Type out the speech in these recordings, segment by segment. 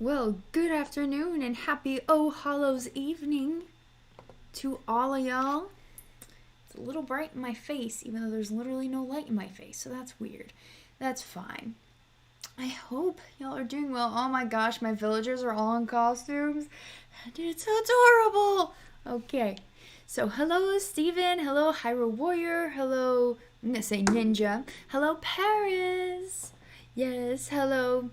Well, good afternoon and happy Hallows evening to all of y'all. It's a little bright in my face, even though there's literally no light in my face, so that's weird. That's fine. I hope y'all are doing well. Oh my gosh, my villagers are all in costumes. Dude, it's so adorable. Okay, so hello Steven, hello Hyrule Warrior, hello, I'm gonna say Ninja, hello Paris, yes, hello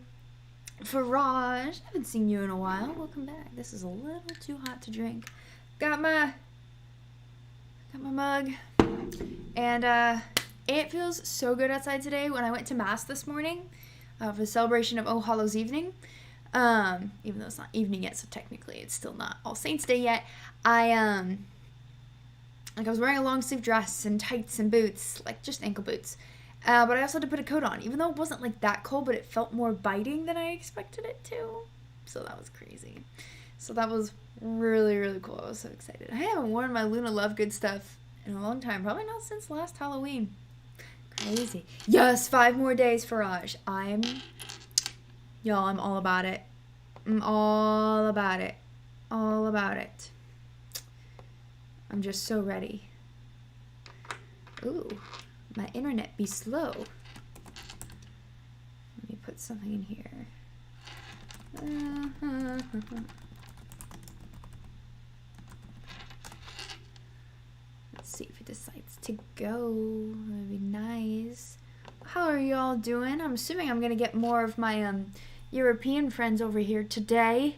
Faraj, I haven't seen you in a while. Welcome back. This is a little too hot to drink. Got my mug. And it feels so good outside today. When I went to mass this morning for the celebration of All Hallows evening, even though it's not evening yet, so technically it's still not All Saints Day yet, I was wearing a long sleeve dress and tights and boots, like just ankle boots. But I also had to put a coat on, even though it wasn't like that cold, but it felt more biting than I expected it to. So that was crazy. So that was really, really cool. I was so excited. I haven't worn my Luna Lovegood stuff in a long time. Probably not since last Halloween. Crazy. Yes, 5 more days, Faraj. Y'all, I'm all about it. I'm all about it. All about it. I'm just so ready. Ooh. My internet be slow. Let me put something in here. Let's see if it decides to go. That would be nice. How are y'all doing? I'm assuming I'm gonna get more of my European friends over here today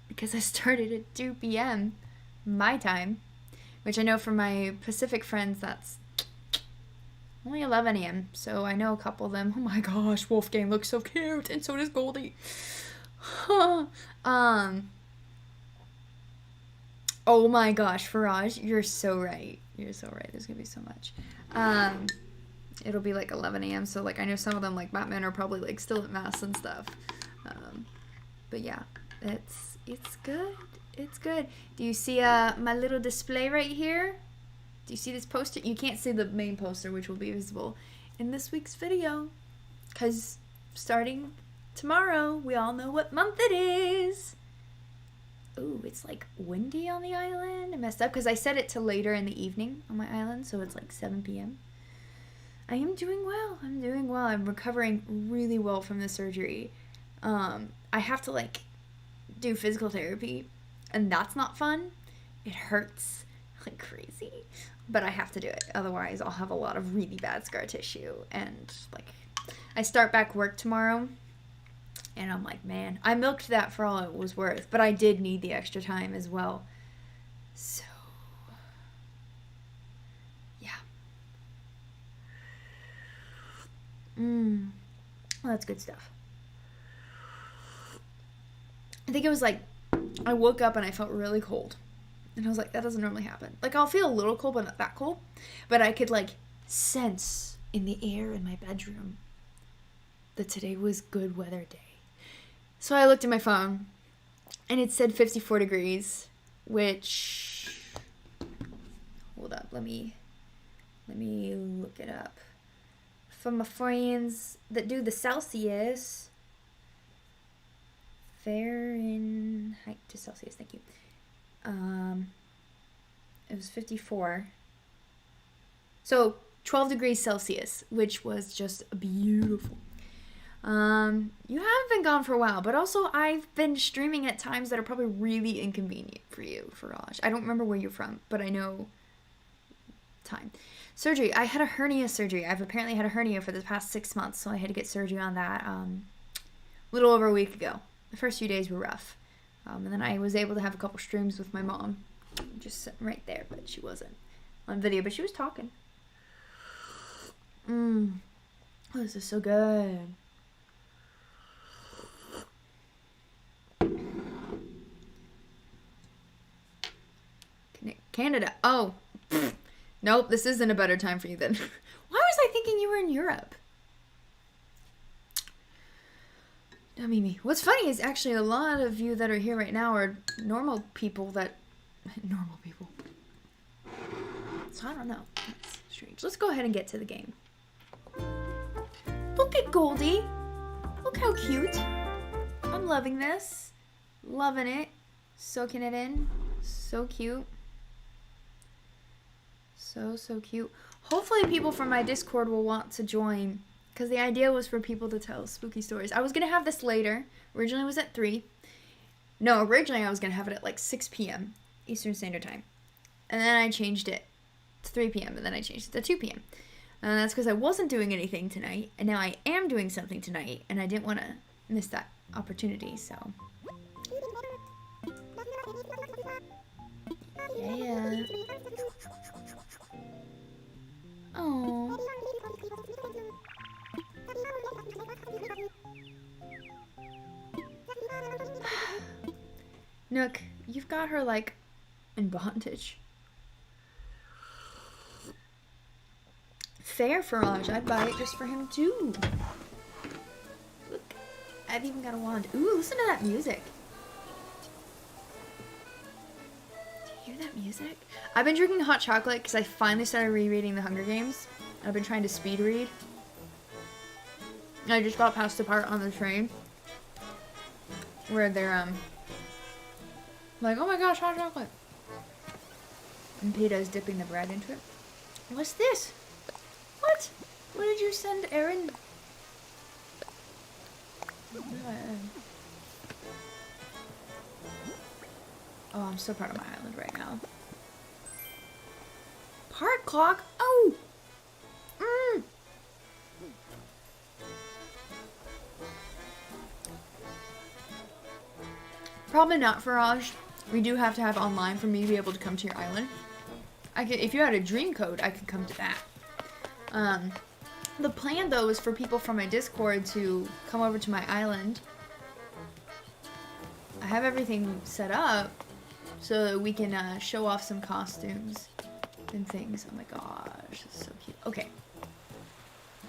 because I started at 2 p.m. my time, which I know for my Pacific friends that's only 11 a.m., so I know a couple of them. Oh my gosh, Wolfgang looks so cute, and so does Goldie. Oh my gosh, Faraj, you're so right. You're so right. There's gonna be so much. It'll be like 11 a.m., so like I know some of them, like Batman, are probably like still at mass and stuff. But yeah, it's good. It's good. Do you see my little display right here? Do you see this poster? You can't see the main poster, which will be visible in this week's video. Because starting tomorrow, we all know what month it is. Ooh, it's like windy on the island. I messed up because I set it to later in the evening on my island, so it's like 7 p.m. I am doing well. I'm doing well. I'm recovering really well from the surgery. I have to like do physical therapy, and that's not fun. It hurts like crazy. But I have to do it, otherwise I'll have a lot of really bad scar tissue, and like I start back work tomorrow and I'm like, man, I milked that for all it was worth, but I did need the extra time as well. So yeah. Well, that's good stuff. I think it was like I woke up and I felt really cold. And I was like, that doesn't normally happen. Like, I'll feel a little cold, but not that cold. But I could, like, sense in the air in my bedroom that today was good weather day. So I looked at my phone, and it said 54 degrees, which... Hold up, let me look it up. For my friends that do the Celsius... Fahrenheit to Celsius, thank you. It was 54. So 12 degrees Celsius, which was just beautiful. You haven't been gone for a while, but also I've been streaming at times that are probably really inconvenient for you, Faraj. I don't remember where you're from, but I know time. Surgery. I had a hernia surgery. I've apparently had a hernia for the past 6 months, so I had to get surgery on that a little over a week ago. The first few days were rough. And then I was able to have a couple streams with my mom. Just sitting right there, but she wasn't on video, but she was talking. Oh, this is so good. Canada. Oh. Nope, this isn't a better time for you then. Why was I thinking you were in Europe? Dummy me. What's funny is actually a lot of you that are here right now are normal people. So I don't know. That's strange. Let's go ahead and get to the game. Look at Goldie. Look how cute. I'm loving this. Loving it. Soaking it in. So cute. So cute. Hopefully people from my Discord will want to join, because the idea was for people to tell spooky stories. I was going to have this later. Originally it was at 3. No, originally I was going to have it at like 6 p.m. Eastern Standard Time. And then I changed it to 3 p.m. and then I changed it to 2 p.m. And that's because I wasn't doing anything tonight, and now I am doing something tonight, and I didn't want to miss that opportunity, so. Yeah. Oh. Nook, you've got her, like, in bondage. Fair, Faraj. I'd buy it just for him, too. Look, I've even got a wand. Ooh, listen to that music. Do you hear that music? I've been drinking hot chocolate because I finally started rereading The Hunger Games. I've been trying to speed read. I just got past the part on the train where they're, like, oh my gosh, hot chocolate. And Peeta's dipping the bread into it. What's this? What? What did you send, Aaron? Oh, I'm so proud of my island right now. Park clock? Oh! Probably not, Faraj. We do have to have online for me to be able to come to your island. If you had a dream code, I could come to that. The plan, though, is for people from my Discord to come over to my island. I have everything set up so that we can show off some costumes and things. Oh my gosh, this is so cute. Okay.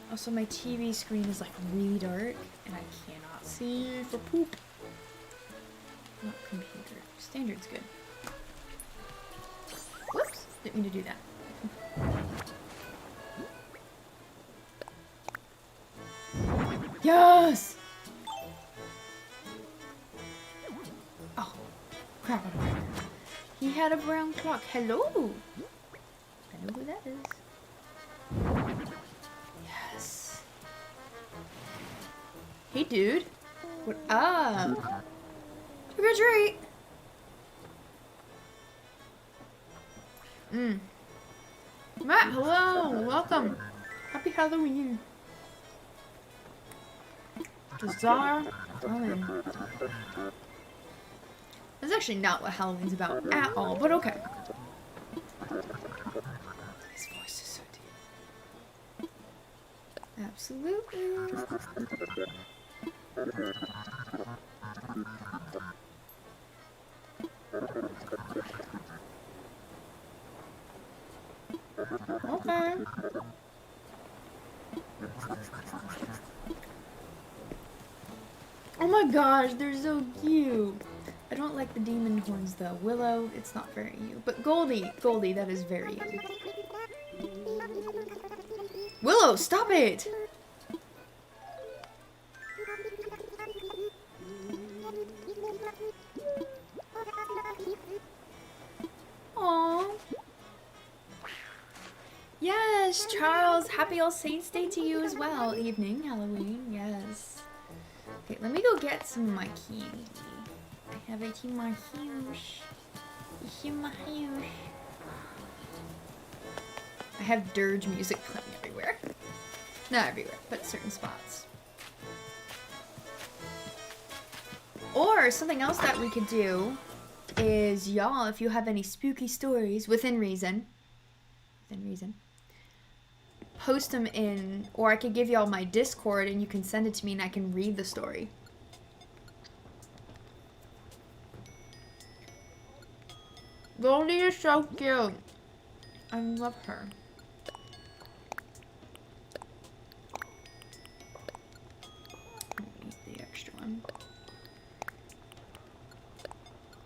Also, my TV screen is like really dark and I cannot see for poop. Not computer. Standard's good. Whoops, didn't mean to do that. Yes! Oh, crap. He had a brown clock. Hello! I know who that is. Yes. Hey, dude. What up? Trick or treat! Matt, hello! Welcome! Happy Halloween! Bizarre. That's actually not what Halloween's about at all, but okay. His voice is so deep. Absolutely. Okay. Oh my gosh, they're so cute. I don't like the demon horns though. Willow, it's not very you. But Goldie, that is very you. Willow, stop it! Aww. Yes, Charles, happy All Saints Day to you as well. Evening, Halloween, yes. Okay, let me go get some of my candy. I have a tea my huge. I have dirge music playing everywhere. Not everywhere, but certain spots. Or something else that we could do is, y'all, if you have any spooky stories within reason, post them in, or I could give y'all my Discord and you can send it to me and I can read the story. Goldie is so cute. I love her. Eat the extra one.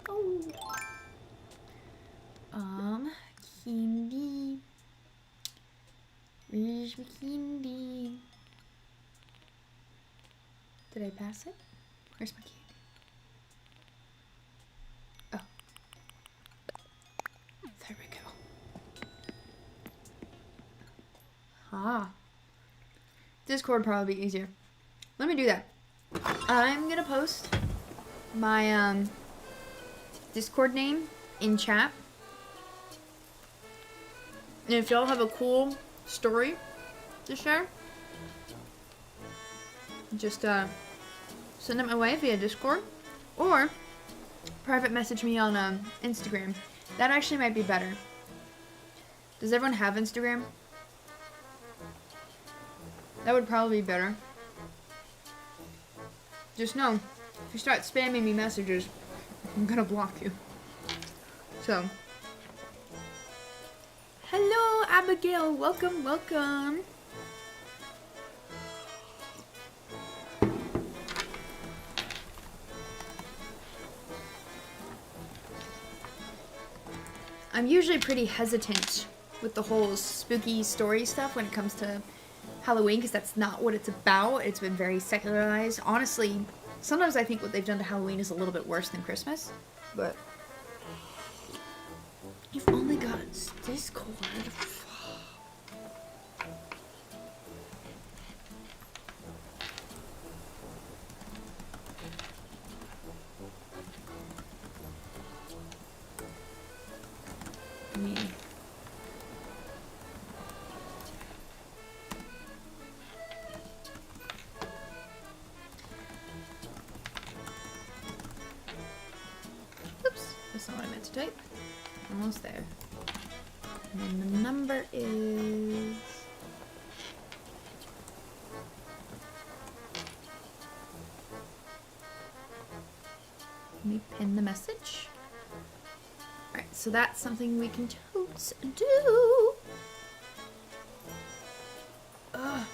Oh. Candy. Where's my candy? Did I pass it? Where's my candy? Ah. Discord probably be easier. Let me do that. I'm gonna post my Discord name in chat. And if y'all have a cool story to share, just send it my way via Discord or private message me on Instagram. That actually might be better. Does everyone have Instagram? That would probably be better. Just know, if you start spamming me messages, I'm gonna block you. So, hello Abigail, welcome, welcome. I'm usually pretty hesitant with the whole spooky story stuff when it comes to Halloween, because that's not what it's about. It's been very secularized. Honestly, sometimes I think what they've done to Halloween is a little bit worse than Christmas. But you've only got Discord. Me. Oops, that's not what I meant to type. Almost there. And then the number is... Let me pin the message. Alright, so that's something we can totes do. Okay.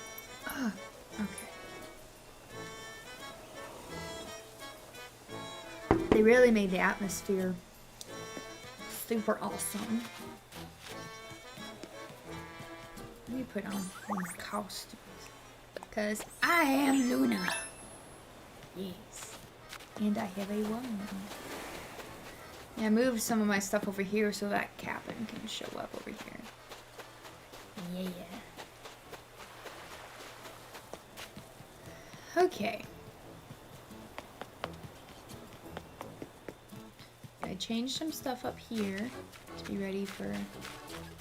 They really made the atmosphere super awesome. Let me put on one costumes. Because I am Luna. Yes. And I have a wand. Yeah, I moved some of my stuff over here so that cabin can show up over here. Yeah. Okay. I changed some stuff up here to be ready for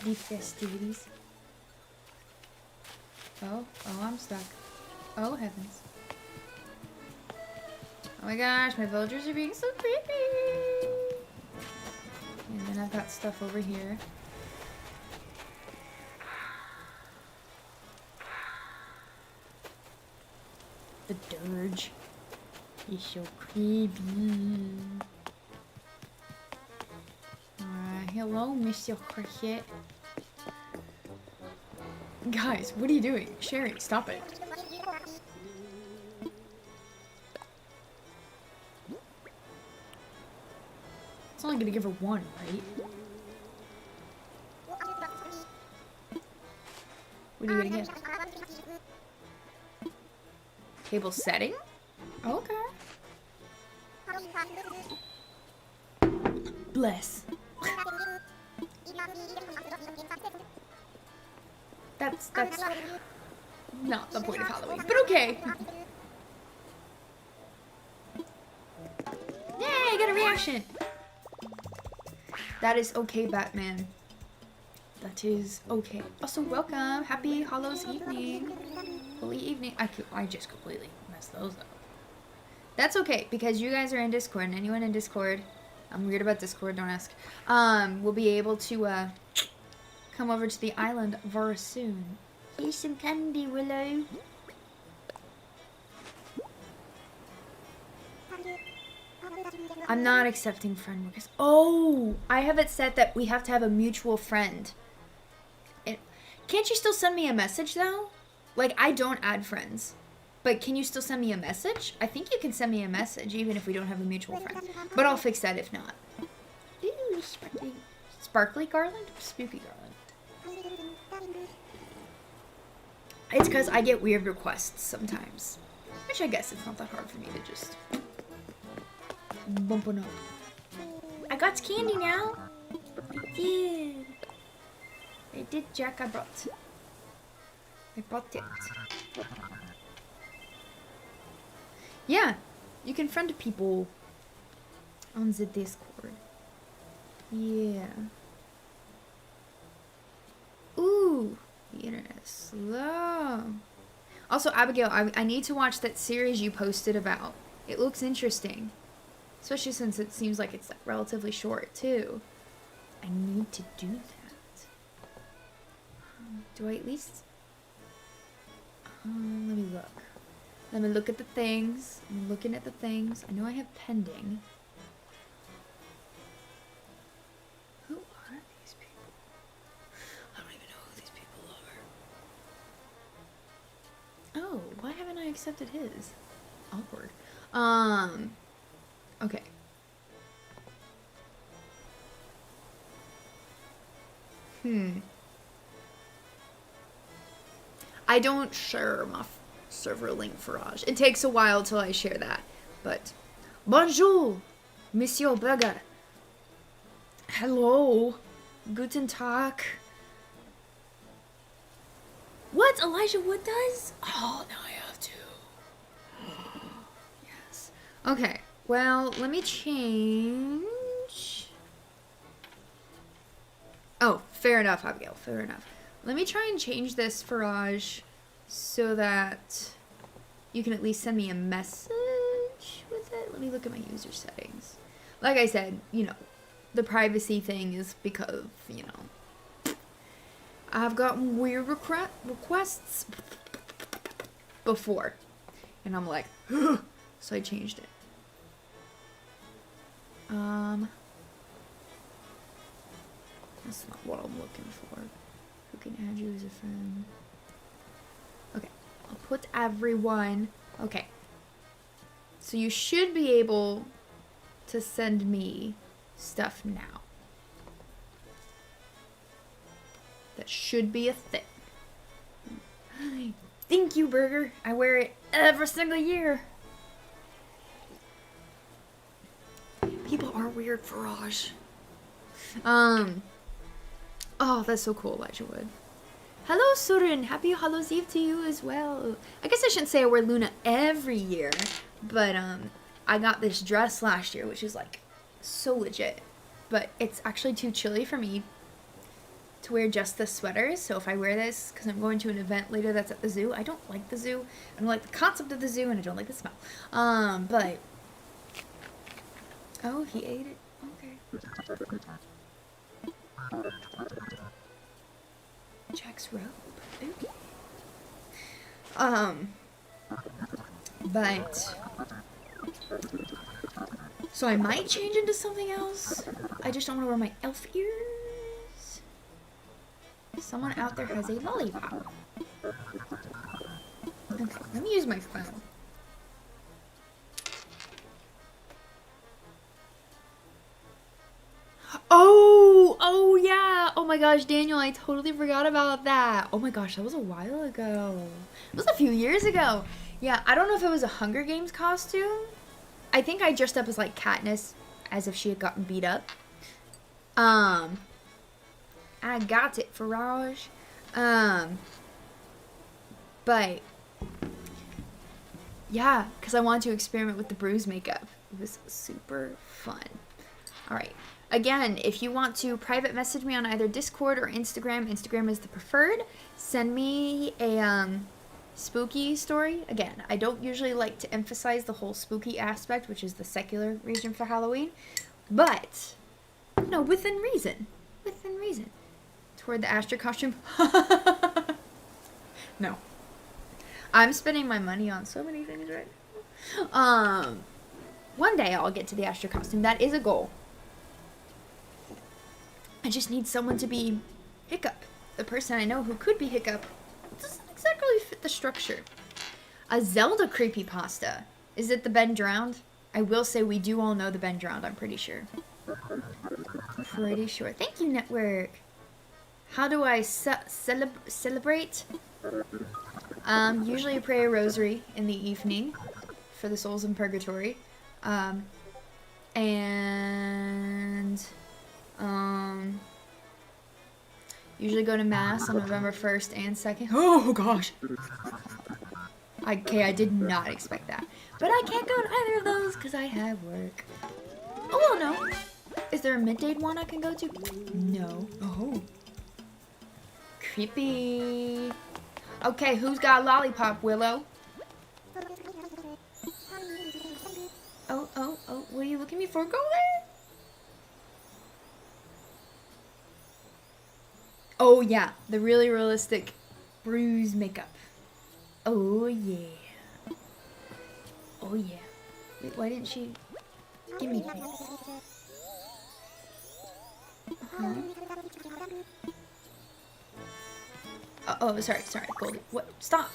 the festivities. Oh, I'm stuck. Oh, heavens. Oh my gosh, my villagers are being so creepy. And then I've got stuff over here. The dirge is so creepy. Hello, Monsieur Cricket. Guys, what are you doing? Sherry, stop it. It's only gonna give her one, right? What are you gonna get? Table setting? Okay. Bless. That's not the point of Halloween, but okay. Yay, I got a reaction. That is okay, Batman. That is okay. Also, welcome. Happy Hallows evening. Holy evening. I just completely messed those up. That's okay, because you guys are in Discord, and anyone in Discord, I'm weird about Discord, don't ask, will be able to, come over to the island very soon. Here's some candy, Willow. I'm not accepting friend requests. Oh, I have it set that we have to have a mutual friend. Can't you still send me a message, though? Like, I don't add friends. But can you still send me a message? I think you can send me a message, even if we don't have a mutual friend. But I'll fix that if not. Ooh, sparkly garland? Spooky garland. It's because I get weird requests sometimes. Which I guess it's not that hard for me to just bump on up. I got candy now. I did, Jack. I brought. I bought it. Yeah, you can friend people on the Discord. Yeah. Ooh, the internet is slow. Also, Abigail, I need to watch that series you posted about. It looks interesting. Especially since it seems like it's like relatively short, too. I need to do that. Do I at least... let me look. Let me look at the things. I'm looking at the things. I know I have pending. Who are these people? I don't even know who these people are. Oh, why haven't I accepted his? Awkward. Okay. I don't share my server link, Faraj. It takes a while till I share that. But, bonjour, Monsieur Burger. Hello, guten Tag. What Elijah Wood does? Oh, now I have to. Yes. Okay, well, let me change. Oh, fair enough, Abigail, fair enough. Let me try and change this, Faraj, so that you can at least send me a message with it. Let me look at my user settings. Like I said, you know, the privacy thing is because, you know, I've gotten weird requests before. And I'm like, so I changed it. That's not what I'm looking for. Who can add you as a friend? Okay, I'll put everyone. Okay. So you should be able to send me stuff now. That should be a thing. Thank you, Burger. I wear it every single year. People are weird, Faraj. Oh, that's so cool, Elijah Wood. Hello, Surin. Happy Hallows Eve to you as well. I guess I shouldn't say I wear Luna every year, but I got this dress last year, which is like so legit. But it's actually too chilly for me to wear just the sweaters. So if I wear this, because I'm going to an event later that's at the zoo, I don't like the zoo. I don't like the concept of the zoo, and I don't like the smell. But oh, he ate it. Okay. Jack's robe. Ooh. But so I might change into something else. I just don't want to wear my elf ears. Someone out there has a lollipop. Okay, let me use my phone. Oh yeah. Oh my gosh, Daniel, I totally forgot about that. Oh my gosh, that was a while ago. It was a few years ago. Yeah, I don't know if it was a Hunger Games costume. I think I dressed up as like Katniss, as if she had gotten beat up. I got it, Faraj. But yeah, because I wanted to experiment with the bruise makeup. It was super fun. All right. Again, if you want to private message me on either Discord or Instagram, Instagram is the preferred. Send me a spooky story. Again, I don't usually like to emphasize the whole spooky aspect, which is the secular reason for Halloween. But, no, within reason. Within reason. Toward the Astra costume. No. I'm spending my money on so many things right now. One day I'll get to the Astra costume. That is a goal. I just need someone to be Hiccup. The person I know who could be Hiccup doesn't exactly fit the structure. A Zelda creepypasta. Is it the Ben Drowned? I will say we do all know the Ben Drowned, I'm pretty sure. Pretty sure. Thank you, Network. How do I celebrate? Usually I pray a rosary in the evening for the souls in purgatory. Usually go to mass on November 1st and 2nd. Oh gosh. Okay, I did not expect that. But I can't go to either of those because I have work. Oh, well, no. Is there a mid-date one I can go to? No. Oh. Creepy. Okay, who's got a lollipop, Willow? Oh. What are you looking at me for? Go there. Oh, yeah. The really realistic bruise makeup. Oh, yeah. Oh, yeah. Wait, why didn't she give me that? Oh, sorry, Goldie. What? Stop.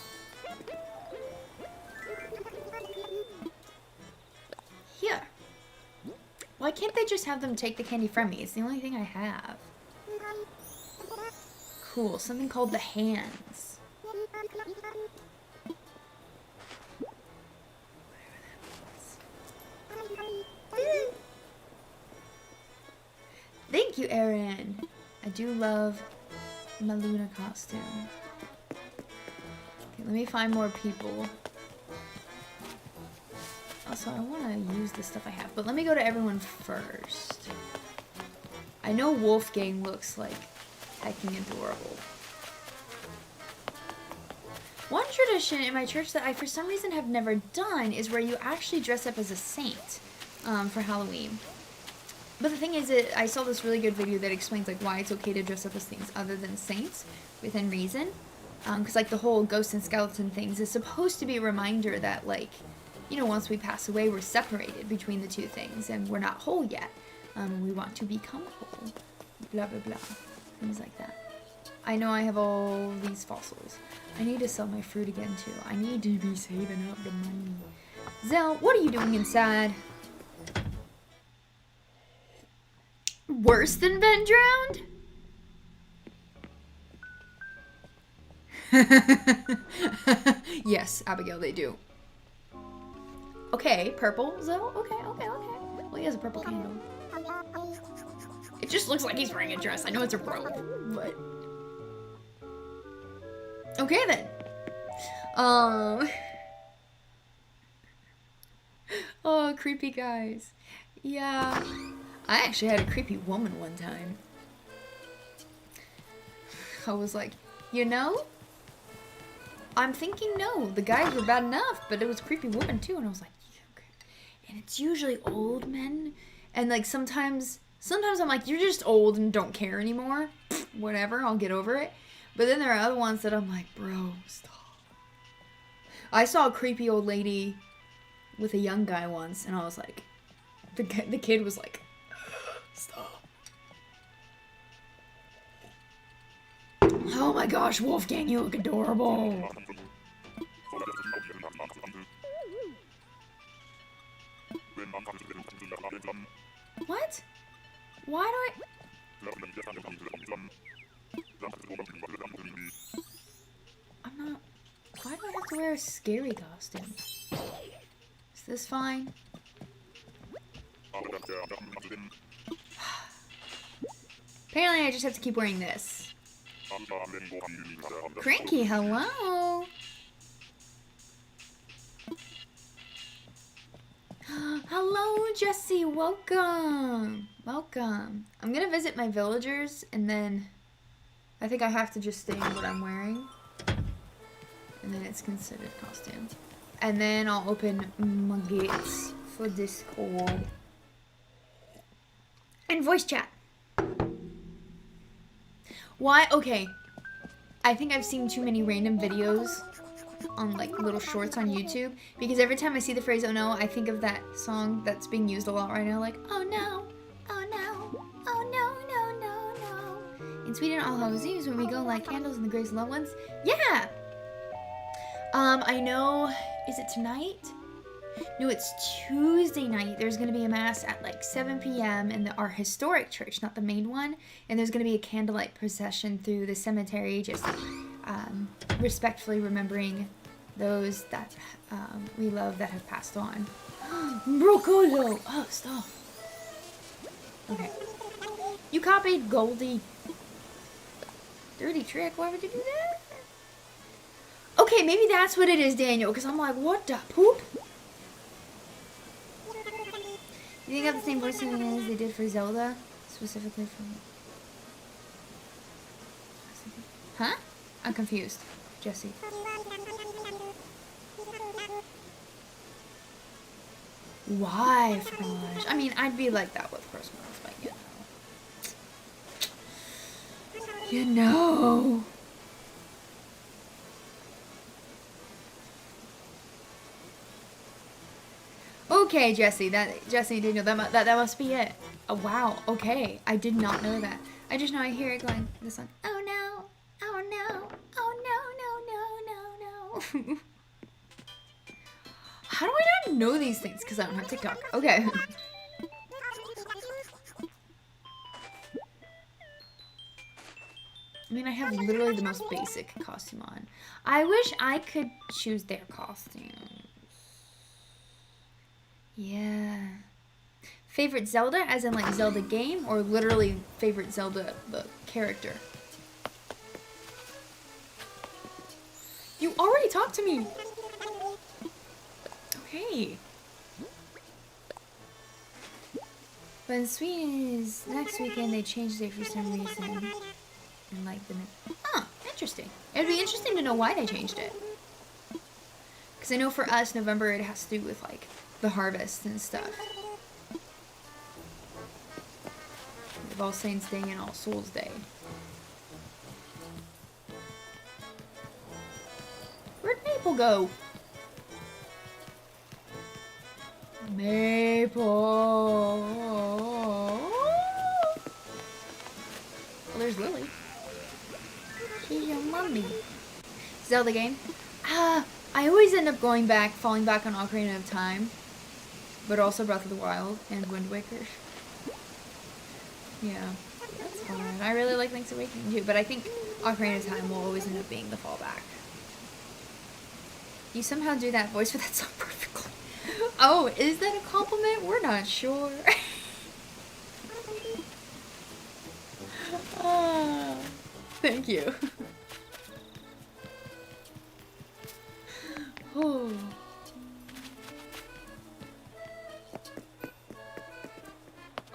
Here. Why can't they just have them take the candy from me? It's the only thing I have. Cool. Something called the hands. Thank you, Erin. I do love my Luna costume. Okay, let me find more people. Also, I want to use the stuff I have, but let me go to everyone first. I know Wolfgang looks like hecking adorable. One tradition in my church that I, for some reason, have never done is where you actually dress up as a saint for Halloween. But the thing is, I saw this really good video that explains like why it's okay to dress up as things other than saints within reason. Because like the whole ghost and skeleton things is supposed to be a reminder that like, you know, once we pass away, we're separated between the two things and we're not whole yet. We want to become whole. Blah, blah, blah. Things like that. I know I have all these fossils. I need to sell my fruit again too. I need to be saving up the money. Zell, what are you doing inside? Worse than been drowned? Yes, Abigail, they do. Okay, purple, Zell. Okay. Well, he has a purple candle. It just looks like he's wearing a dress. I know it's a robe, but... Okay, then. Oh, creepy guys. Yeah. I actually had a creepy woman one time. I was like, you know, I'm thinking no, the guys were bad enough, but it was a creepy woman too. And I was like, yeah, okay. And it's usually old men. And like sometimes I'm like, you're just old and don't care anymore. Whatever, I'll get over it. But then there are other ones that I'm like, bro, stop. I saw a creepy old lady with a young guy once, and I was like, the kid was like, stop. Oh my gosh, Wolfgang, you look adorable. What? Why do I'm not... Why do I have to wear a scary costume? Is this fine? Apparently I just have to keep wearing this. Cranky, hello! Hello, Jesse, welcome! Welcome. I'm gonna visit my villagers, and then I think I have to just stay in what I'm wearing. And then it's considered costume. And then I'll open my gates for Discord. And voice chat. Why? Okay. I think I've seen too many random videos on like little shorts on YouTube. Because every time I see the phrase, oh no, I think of that song that's being used a lot right now. Like, oh no, oh no, oh no, no, no, no. In Sweden, all Hallows Eve when we go light candles in the graves of loved ones. Yeah! I know, is it tonight? No, it's Tuesday night. There's going to be a mass at like 7 p.m. in our historic church, not the main one. And there's going to be a candlelight procession through the cemetery, just respectfully remembering those that we love that have passed on. Brocolo! Oh, stop. Okay. You copied Goldie. Dirty trick. Why would you do that? Okay, maybe that's what it is, Daniel. Because I'm like, what the poop? You think I have the same voice as they did for Zelda? Specifically for... Huh? I'm confused. Jesse. Why, Frosh? I mean, I'd be like that with Christmas, but you know. Okay, Jesse, Daniel, that must be it. Oh, wow, okay. I did not know that. I just know I hear it going, this song. Oh no, oh no, oh no, no, no, no, no. How do I not know these things? Because I don't have TikTok. Okay. I mean, I have literally the most basic costume on. I wish I could choose their costumes. Yeah. Favorite Zelda, as in like Zelda game, or literally favorite Zelda, the character? You already talked to me. Okay. But in Sweden is next weekend they changed it for some reason. And like the interesting. It'd be interesting to know why they changed it. Because I know for us, November, it has to do with like the harvest and stuff. Of All Saints Day and All Souls Day. Where'd Maple go? Maple. Oh, there's Lily. She's your mommy. Zelda game. I always end up falling back on Ocarina of Time, but also Breath of the Wild and Wind Waker. Yeah, that's hard. I really like Link's Awakening too, but I think Ocarina of Time will always end up being the fallback. You somehow do that voice for that song perfectly. Oh, is that a compliment? We're not sure. Thank you. Oh.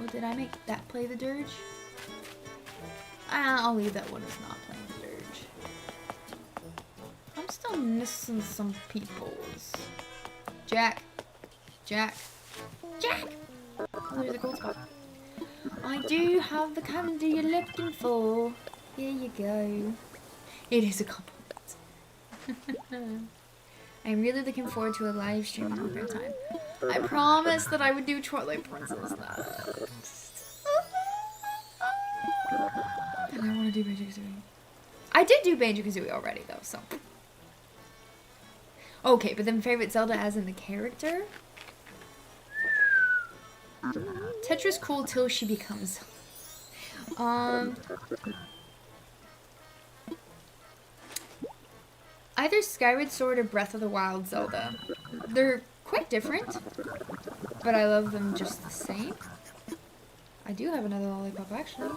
Oh, did I make that play the dirge? I'll leave that one as not playing the dirge. I'm still missing some peoples. Jack. Oh, there's a gold spot. I do have the candy you're looking for. Here you go. It is a compliment. I'm really looking forward to a live stream in Ocarina of Time. I promised that I would do Twilight Princess next. And I want to do Banjo-Kazooie. I did do Banjo-Kazooie already though, so. Okay, but then favorite Zelda as in the character? Tetra's cool till she becomes. Either Skyward Sword or Breath of the Wild Zelda. They're quite different, but I love them just the same. I do have another lollipop, actually.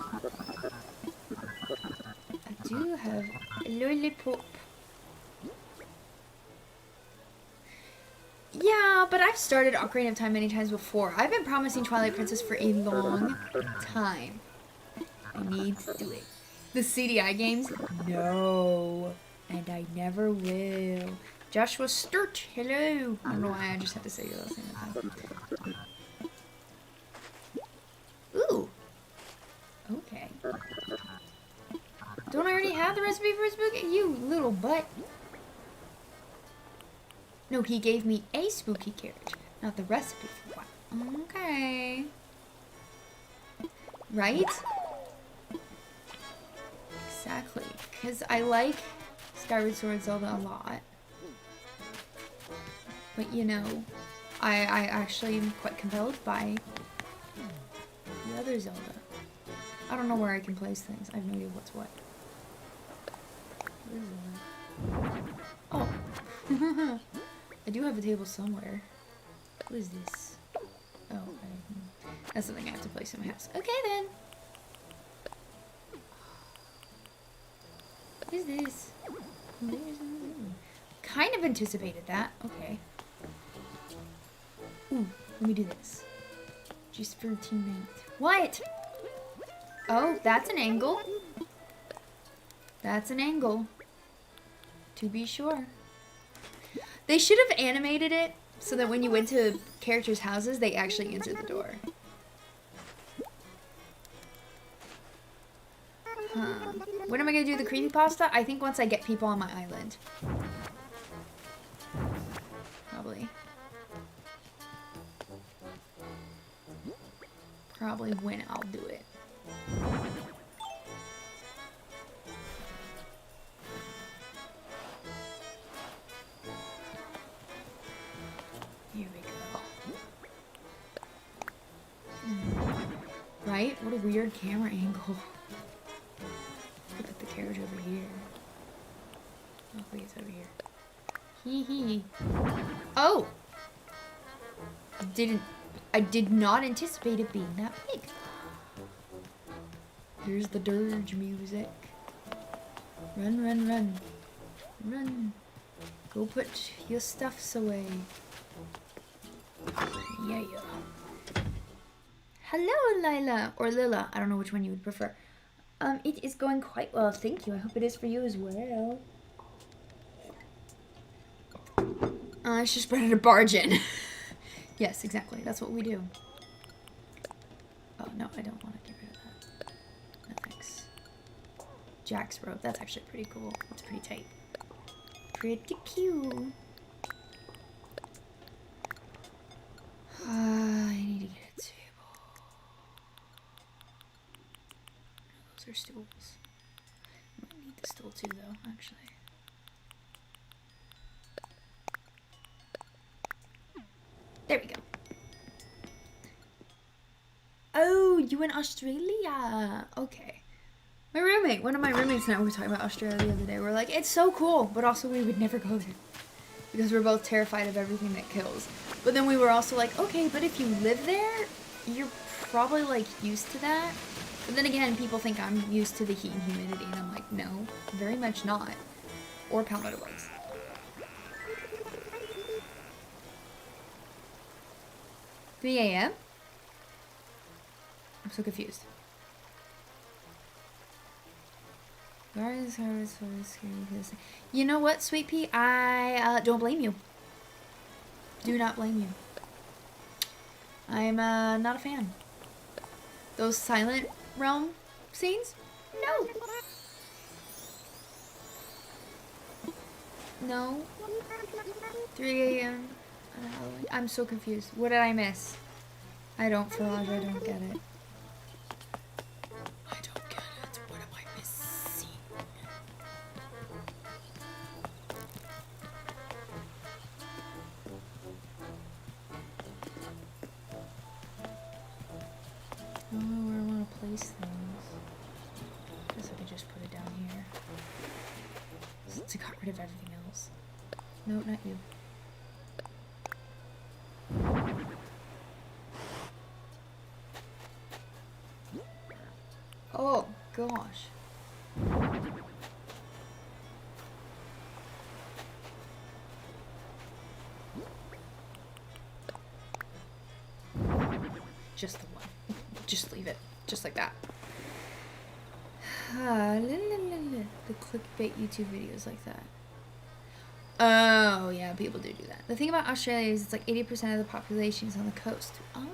I do have a lollipop. Yeah, but I've started Ocarina of Time many times before. I've been promising Twilight Princess for a long time. I need to do it. The CDI games? No. And I never will. Joshua Sturt, hello. I don't know why I just have to say your last name. Ooh. Okay. Don't I already have the recipe for a spooky? You little butt. No, he gave me a spooky carriage, not the recipe for one. Okay. Right? Exactly. Because I like Skyward Sword Zelda a lot. But you know, I actually am quite compelled by the other Zelda. I don't know where I can place things. I have no idea what's what. Oh. I do have a table somewhere. What is this? Oh, okay. That's something I have to place in my house. Okay then. is this? Kind of anticipated that. Okay. Ooh, let me do this. Just for teammates. What? Oh, that's an angle. That's an angle. To be sure. They should have animated it so that when you went to characters' houses, they actually answered the door. Huh. When am I going to do the creepypasta? I think once I get people on my island. Probably. Probably when I'll do it. Here we go. Right? What a weird camera angle. Look at the carriage over here. Oh, wait, it's over here. Hee hee. Oh! I did not anticipate it being that big. Here's the dirge music. Run, run, run. Run. Go put your stuffs away. Yeah, yeah. Hello, Lila. Or Lila. I don't know which one you would prefer. It is going quite well, thank you. I hope it is for you as well. It's just better to barge in. Yes, exactly. That's what we do. Oh, no, I don't want to get rid of that. No, thanks. Jack's robe. That's actually pretty cool. It's pretty tight. Pretty cute. I need to get a table. No, those are stools. I might need the stool too, though, actually. There we go. Oh, you in Australia? Okay. My roommate, one of my roommates and I were talking about Australia the other day. We're like, it's so cool, but also we would never go there. Because we're both terrified of everything that kills. But then we were also like, okay, but if you live there, you're probably like used to that. But then again, people think I'm used to the heat and humidity, and I'm like, no, very much not. Or paladins. 3 a.m.? I'm so confused. You know what, Sweet Pea? I don't blame you. Do not blame you. I'm not a fan. Those Silent Realm scenes? No. No. 3 a.m. I'm so confused. What did I miss? I don't, Faraj, I don't get it. I don't get it. What am I missing? I don't know where I want to place things. I guess I could just put it down here. Since I got rid of everything else. No, not you. Oh, gosh. Just the one. Just leave it. Just like that. The clickbait YouTube videos like that. Oh, yeah, people do that. The thing about Australia is it's like 80% of the population is on the coast. Oh.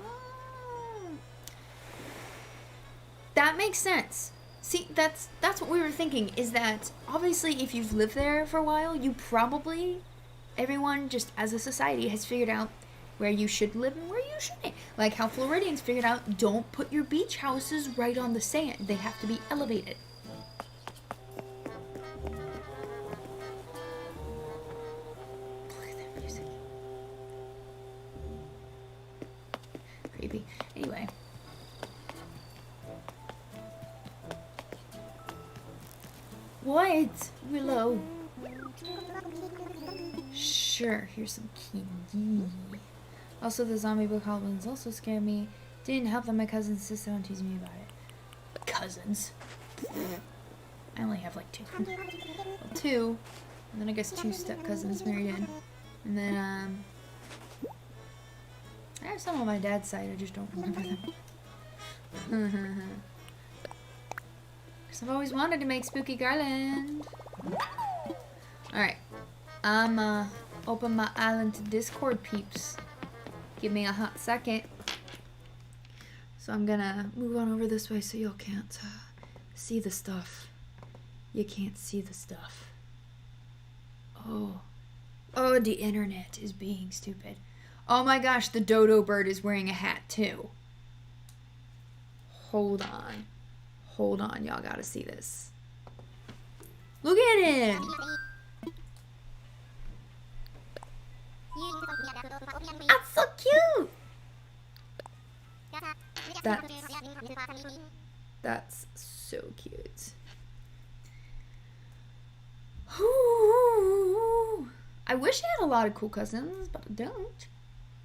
That makes sense. See, that's what we were thinking, is that obviously if you've lived there for a while, you probably, everyone just as a society has figured out where you should live and where you shouldn't. Like how Floridians figured out, don't put your beach houses right on the sand. They have to be elevated. Look at that music. Creepy. Anyway. What? Willow. Sure, here's some candy. Also, the zombie book goblins also scared me. Didn't help that my cousin insisted on teasing me about it. Cousins. I only have like 2. Well, 2. And then I guess 2 step cousins married in. And then, I have some on my dad's side, I just don't remember them. Because I've always wanted to make spooky garland. Alright. I'm open my island to Discord, peeps. Give me a hot second. So I'm gonna move on over this way so y'all can't see the stuff. You can't see the stuff. Oh. Oh, the internet is being stupid. Oh my gosh, the dodo bird is wearing a hat too. Hold on. Hold on, y'all gotta see this. Look at him! That's so cute! That's so cute. Ooh. I wish I had a lot of cool cousins, but I don't.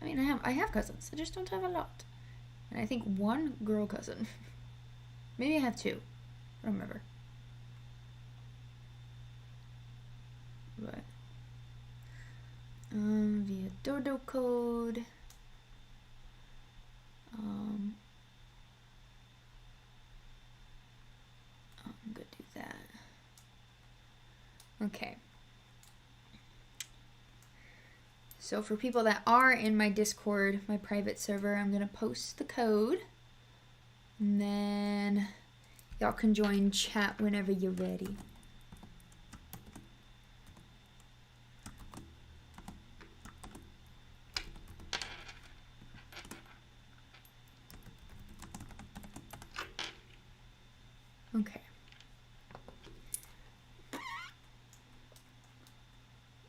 I mean, I have cousins. I just don't have a lot. And I think 1 girl cousin. Maybe I have 2. I don't remember. But via dodo code. I'm gonna do that. Okay. So for people that are in my Discord, my private server, I'm gonna post the code. And then y'all can join chat whenever you're ready. Okay.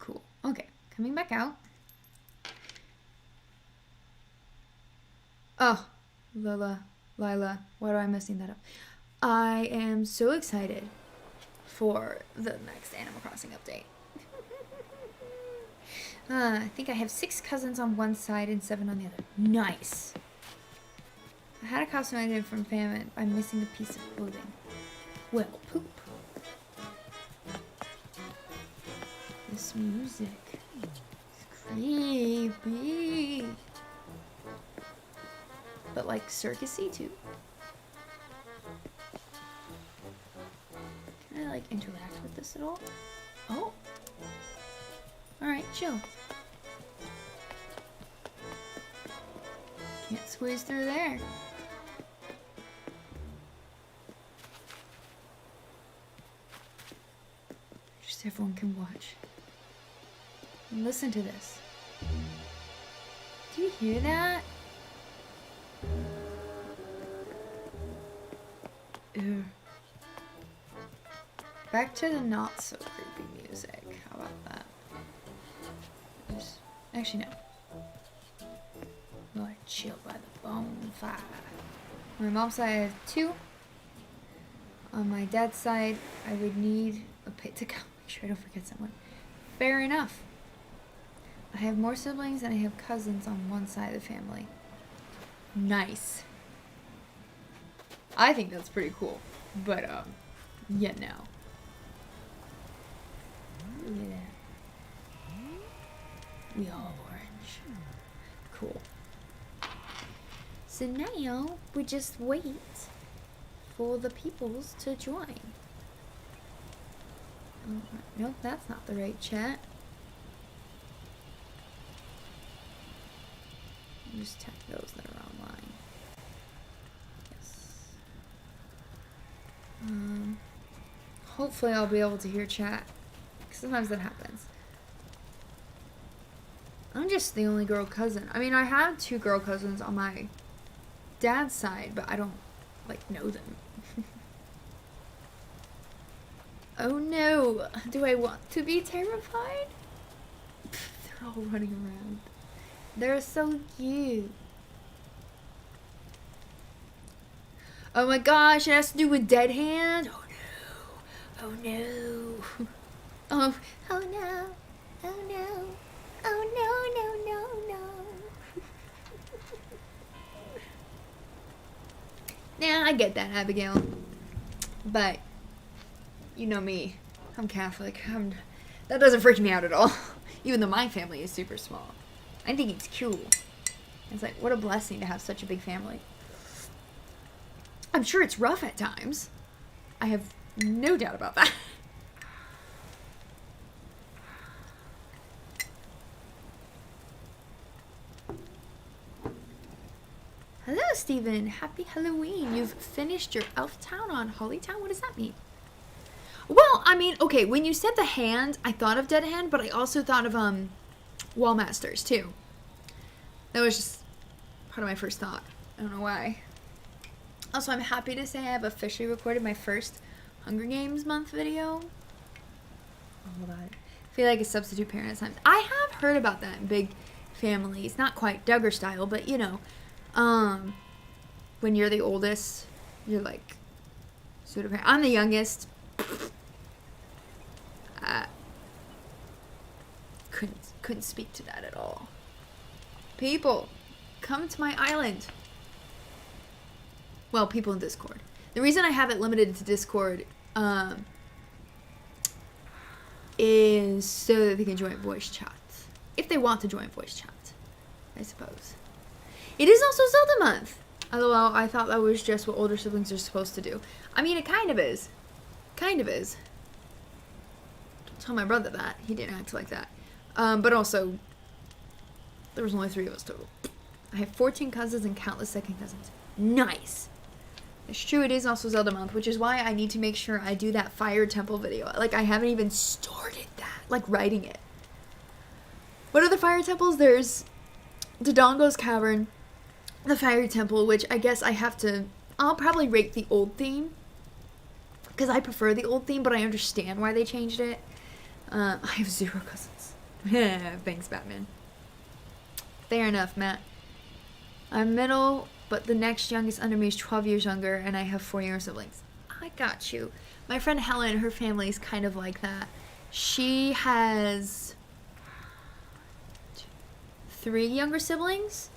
Cool. Okay, coming back out. Oh, Lila, why am I messing that up? I am so excited for the next Animal Crossing update. I think I have 6 cousins on one side and 7 on the other. Nice. I had a costume I did from famine by missing a piece of clothing. Well, poop. This music is creepy. But like circusy too. Can I like interact with this at all? Oh. Alright, chill. Can't squeeze through there. Just everyone can watch. And listen to this. Do you hear that? Ew. Back to the not so creepy music. How about that? Oops. Actually, no. More chill by the bonfire. On my mom's side, I have 2. On my dad's side, I would need a pit to go. Make sure I don't forget someone. Fair enough. I have more siblings than I have cousins on one side of the family. Nice. I think that's pretty cool. But, yeah, no. Look at that. We all orange. Cool. So now, we just wait for the peoples to join. Oh, nope, that's not the right chat. Just tap those that are online. Yes. Hopefully I'll be able to hear chat. Sometimes that happens. I'm just the only girl cousin. I mean, I have 2 girl cousins on my dad's side, but I don't, like, know them. Oh no! Do I want to be terrified? They're all running around. They're so cute. Oh my gosh, it has to do with Dead Hand? Oh no. Oh no. Oh, oh no. Oh no. Oh no, no, no, no. Nah, I get that, Abigail. But You know me. I'm Catholic. That doesn't freak me out at all. Even though my family is super small. I think it's cool. It's like, what a blessing to have such a big family. I'm sure it's rough at times. I have no doubt about that. Hello, Steven. Happy Halloween. You've finished your elf town on Holly Town? What does that mean? Well, I mean, okay, when you said the hand, I thought of Dead Hand, but I also thought of, Wall Masters, too. That was just part of my first thought. I don't know why. Also, I'm happy to say I have officially recorded my first Hunger Games month video. Hold on. I feel like a substitute parent at times. I have heard about that in big families. Not quite Duggar style, but, you know, when you're the oldest, you're like, sort of, I'm the youngest. Couldn't speak to that at all. People, come to my island. Well, people in Discord. The reason I have it limited to Discord is so that they can join voice chat. If they want to join voice chat, I suppose. It is also Zelda month. Although I thought that was just what older siblings are supposed to do. I mean, it kind of is. Kind of is. Don't tell my brother that. He didn't act like that. But also, there was only 3 of us total. I have 14 cousins and countless second cousins. Nice. It's true, it is also Zelda month, which is why I need to make sure I do that Fire Temple video. Like, I haven't even started that. Like, writing it. What are the Fire Temples? There's Dodongo's Cavern, the Fire Temple, which I guess I have to... I'll probably rate the old theme. Because I prefer the old theme, but I understand why they changed it. I have 0 cousins. Thanks, Batman. Fair enough, Matt. I'm middle, but the next youngest under me is 12 years younger, and I have 4 younger siblings. I got you. My friend Helen, her family's kind of like that. She has 3 younger siblings,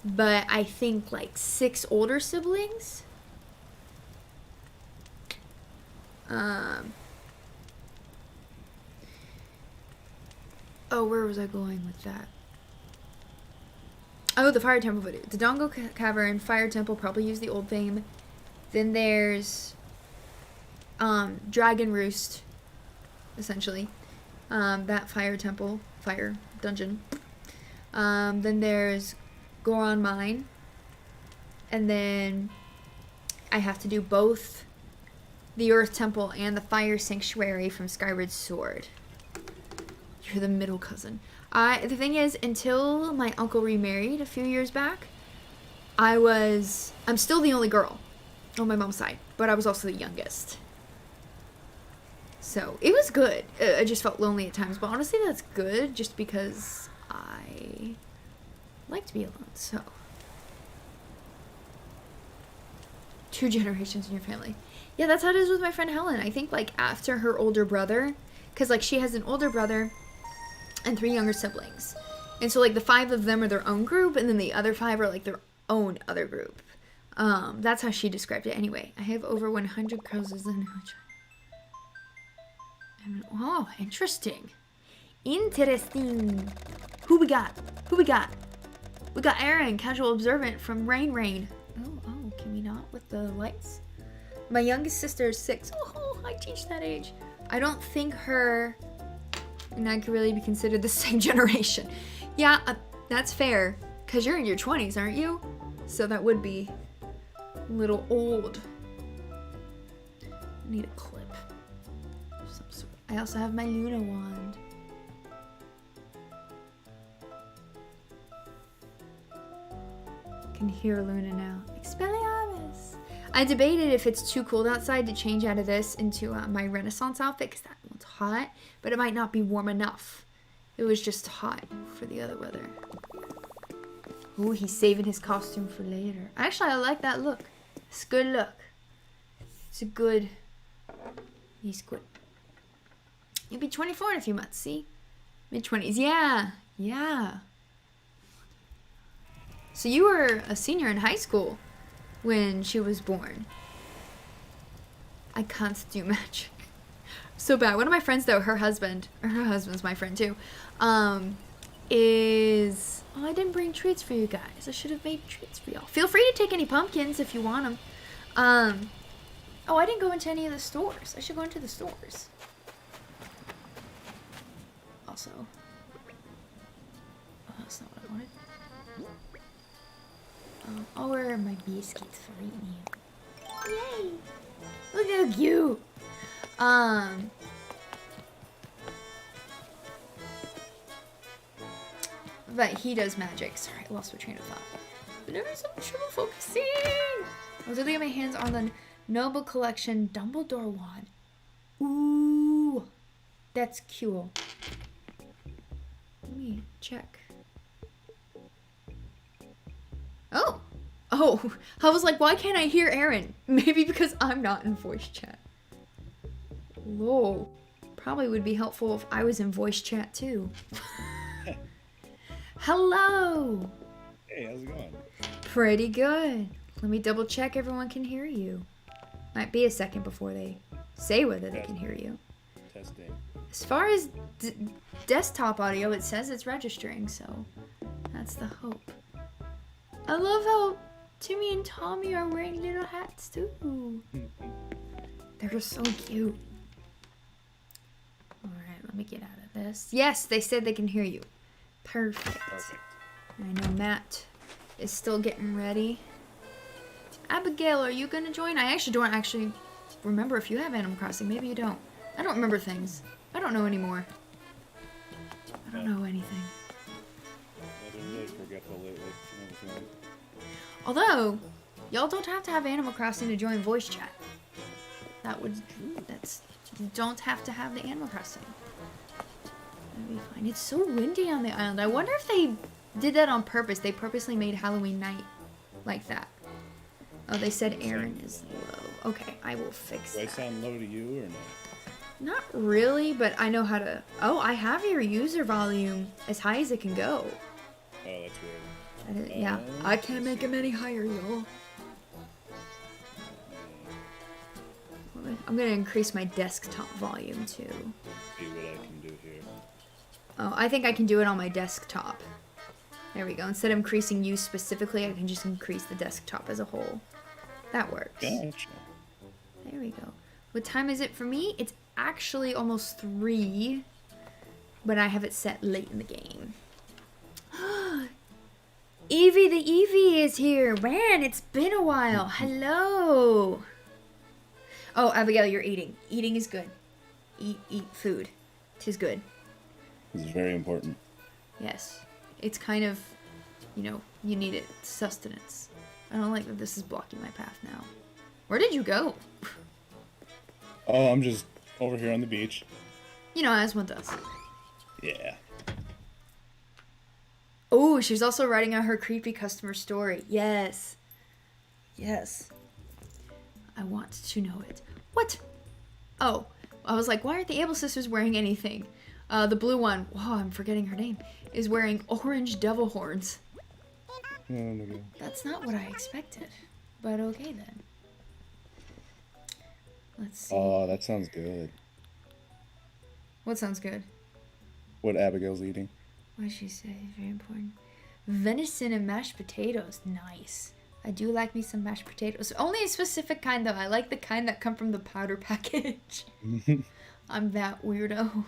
but I think like 6 older siblings. Oh, where was I going with that? Oh, the Fire Temple video. The Dodongo Cavern, Fire Temple, probably use the old theme. Then there's Dragon Roost, essentially. That Fire Temple, Fire Dungeon. Then there's Goron Mine. And then I have to do both the Earth Temple and the Fire Sanctuary from Skyward Sword. You're the middle cousin. The thing is, until my uncle remarried a few years back, I'm still the only girl on my mom's side, but I was also the youngest. So, it was good. I just felt lonely at times, but honestly that's good just because I like to be alone, so. 2 generations in your family. Yeah, that's how it is with my friend Helen. I think, like, after her older brother, because, like, she has an older brother and 3 younger siblings. And so, like, the 5 of them are their own group, and then the other 5 are, like, their own other group. That's how she described it. Anyway, I have over 100 cousins and... Oh, interesting. Interesting. Who we got? Who we got? We got Aaron, casual observant from Rain. Oh, can we not with the lights? My youngest sister is 6. Oh, I teach that age. I don't think her and I could really be considered the same generation. Yeah, that's fair. Because you're in your 20s, aren't you? So that would be a little old. I need a clip of some sort. I also have my Luna wand. Can hear Luna now. Expelliarmus! I debated if it's too cold outside to change out of this into my Renaissance outfit because that one's hot, but it might not be warm enough. It was just hot for the other weather. Ooh, he's saving his costume for later. Actually, I like that look. It's a good look. It's a good... He's good. You'll be 24 in a few months, see? Mid-20s. Yeah. So you were a senior in high school when she was born. I can't do magic. So bad. One of my friends, though, her husband's my friend too, is... Oh, I didn't bring treats for you guys. I should have made treats for y'all. Feel free to take any pumpkins if you want them. Oh, I didn't go into any of the stores. I should go into the stores. Also. Oh, that's not what I wanted. I'll wear my biscuits for eating you. Yay! Look how cute! But he does magic. Sorry, I lost my train of thought. But never so much trouble focusing! I was looking at my hands on the Noble Collection Dumbledore wand. Ooh! That's cool. Let me check. Oh! Oh! I was like, why can't I hear Aaron? Maybe because I'm not in voice chat. Lol. Probably would be helpful if I was in voice chat too. Hello! Hey, how's it going? Pretty good. Let me double check everyone can hear you. Might be a second before they say whether they can hear you. Testing. As far as desktop audio, it says it's registering, so that's the hope. I love how Timmy and Tommy are wearing little hats too. They're just so cute. Alright, let me get out of this. Yes, they said they can hear you. Perfect. I know Matt is still getting ready. Abigail, are you gonna join? I actually don't remember if you have Animal Crossing. Maybe you don't. I don't remember things. I don't know anymore. I don't know anything. I've been really forgetful lately. Although, y'all don't have to have Animal Crossing to join voice chat. You don't have to have the Animal Crossing. That'd be fine. It's so windy on the island. I wonder if they did that on purpose. They purposely made Halloween night like that. Oh, they said Aaron is low. Okay, I will fix that. Do I sound low to you or not? Not really, but I know how to... Oh, I have your user volume as high as it can go. Oh, that's weird. Yeah, I can't make him any higher, y'all. I'm gonna increase my desktop volume too. See what I can do here. Oh, I think I can do it on my desktop. There we go. Instead of increasing you specifically, I can just increase the desktop as a whole. That works. Gotcha. There we go. What time is it for me? It's actually almost 3, but I have it set late in the game. Evie the Evie is here. Man, it's been a while. Hello. Oh, Abigail, you're eating. Eating is good. Eat food. 'Tis good. This is very important. Yes. It's kind of, you need it. Sustenance. I don't like that this is blocking my path now. Where did you go? Oh, I'm just over here on the beach. As one does. Yeah. Oh, she's also writing out her creepy customer story. Yes. Yes. I want to know it. What? Oh, I was like, why aren't the Able sisters wearing anything? The blue one, whoa, I'm forgetting her name, is wearing orange devil horns. No. That's not what I expected. But okay then. Let's see. Oh, that sounds good. What sounds good? What Abigail's eating. What did she say? Very important. Venison and mashed potatoes. Nice. I do like me some mashed potatoes. Only a specific kind, though. I like the kind that come from the powder package. I'm that weirdo.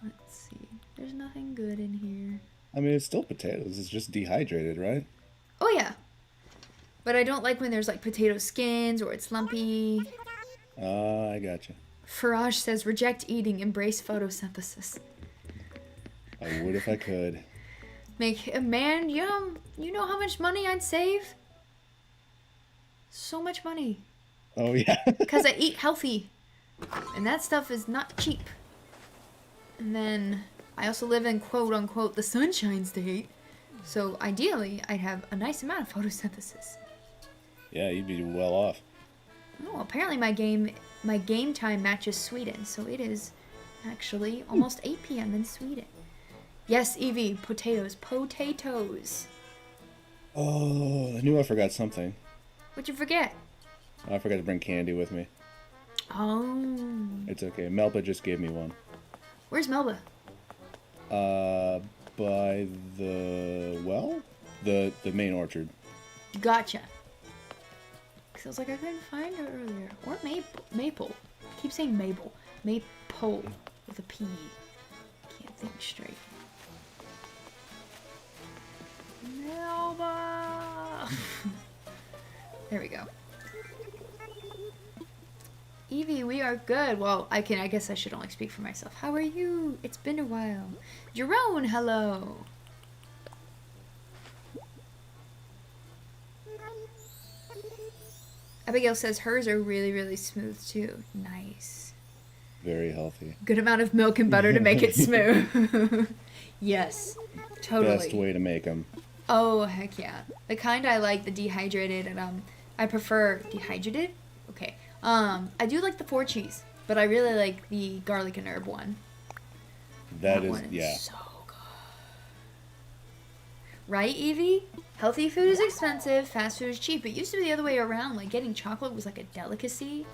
Let's see. There's nothing good in here. I mean, it's still potatoes. It's just dehydrated, right? Oh, yeah. But I don't like when there's, potato skins or it's lumpy. I gotcha. Faraj says, reject eating, embrace photosynthesis. I would if I could. Man, you know how much money I'd save? So much money. Oh, yeah. Because I eat healthy. And that stuff is not cheap. And then I also live in quote-unquote the Sunshine State. So ideally, I'd have a nice amount of photosynthesis. Yeah, you'd be well off. Oh, apparently my game time matches Sweden. So it is actually almost 8 p.m. in Sweden. Yes, Evie, potatoes. Potatoes. Oh, I knew I forgot something. What'd you forget? I forgot to bring candy with me. Oh. It's okay. Melba just gave me one. Where's Melba? By the the main orchard. Gotcha. Because I was like, I couldn't find her earlier. Or Maple. I keep saying Mabel. Maple with a P. Can't think straight. Melba! There we go. Evie, we are good. Well, I guess I should only speak for myself. How are you? It's been a while. Jerome, hello. Abigail says hers are really, really smooth too. Nice. Very healthy. Good amount of milk and butter to make it smooth. Yes, totally. Best way to make them. Oh, heck yeah. The kind I like, the dehydrated, and I prefer dehydrated? Okay. I do like the 4 cheese, but I really like the garlic and herb one. That is, one yeah. So good. Right, Evie? Healthy food is expensive, fast food is cheap. It used to be the other way around. Like, getting chocolate was like a delicacy.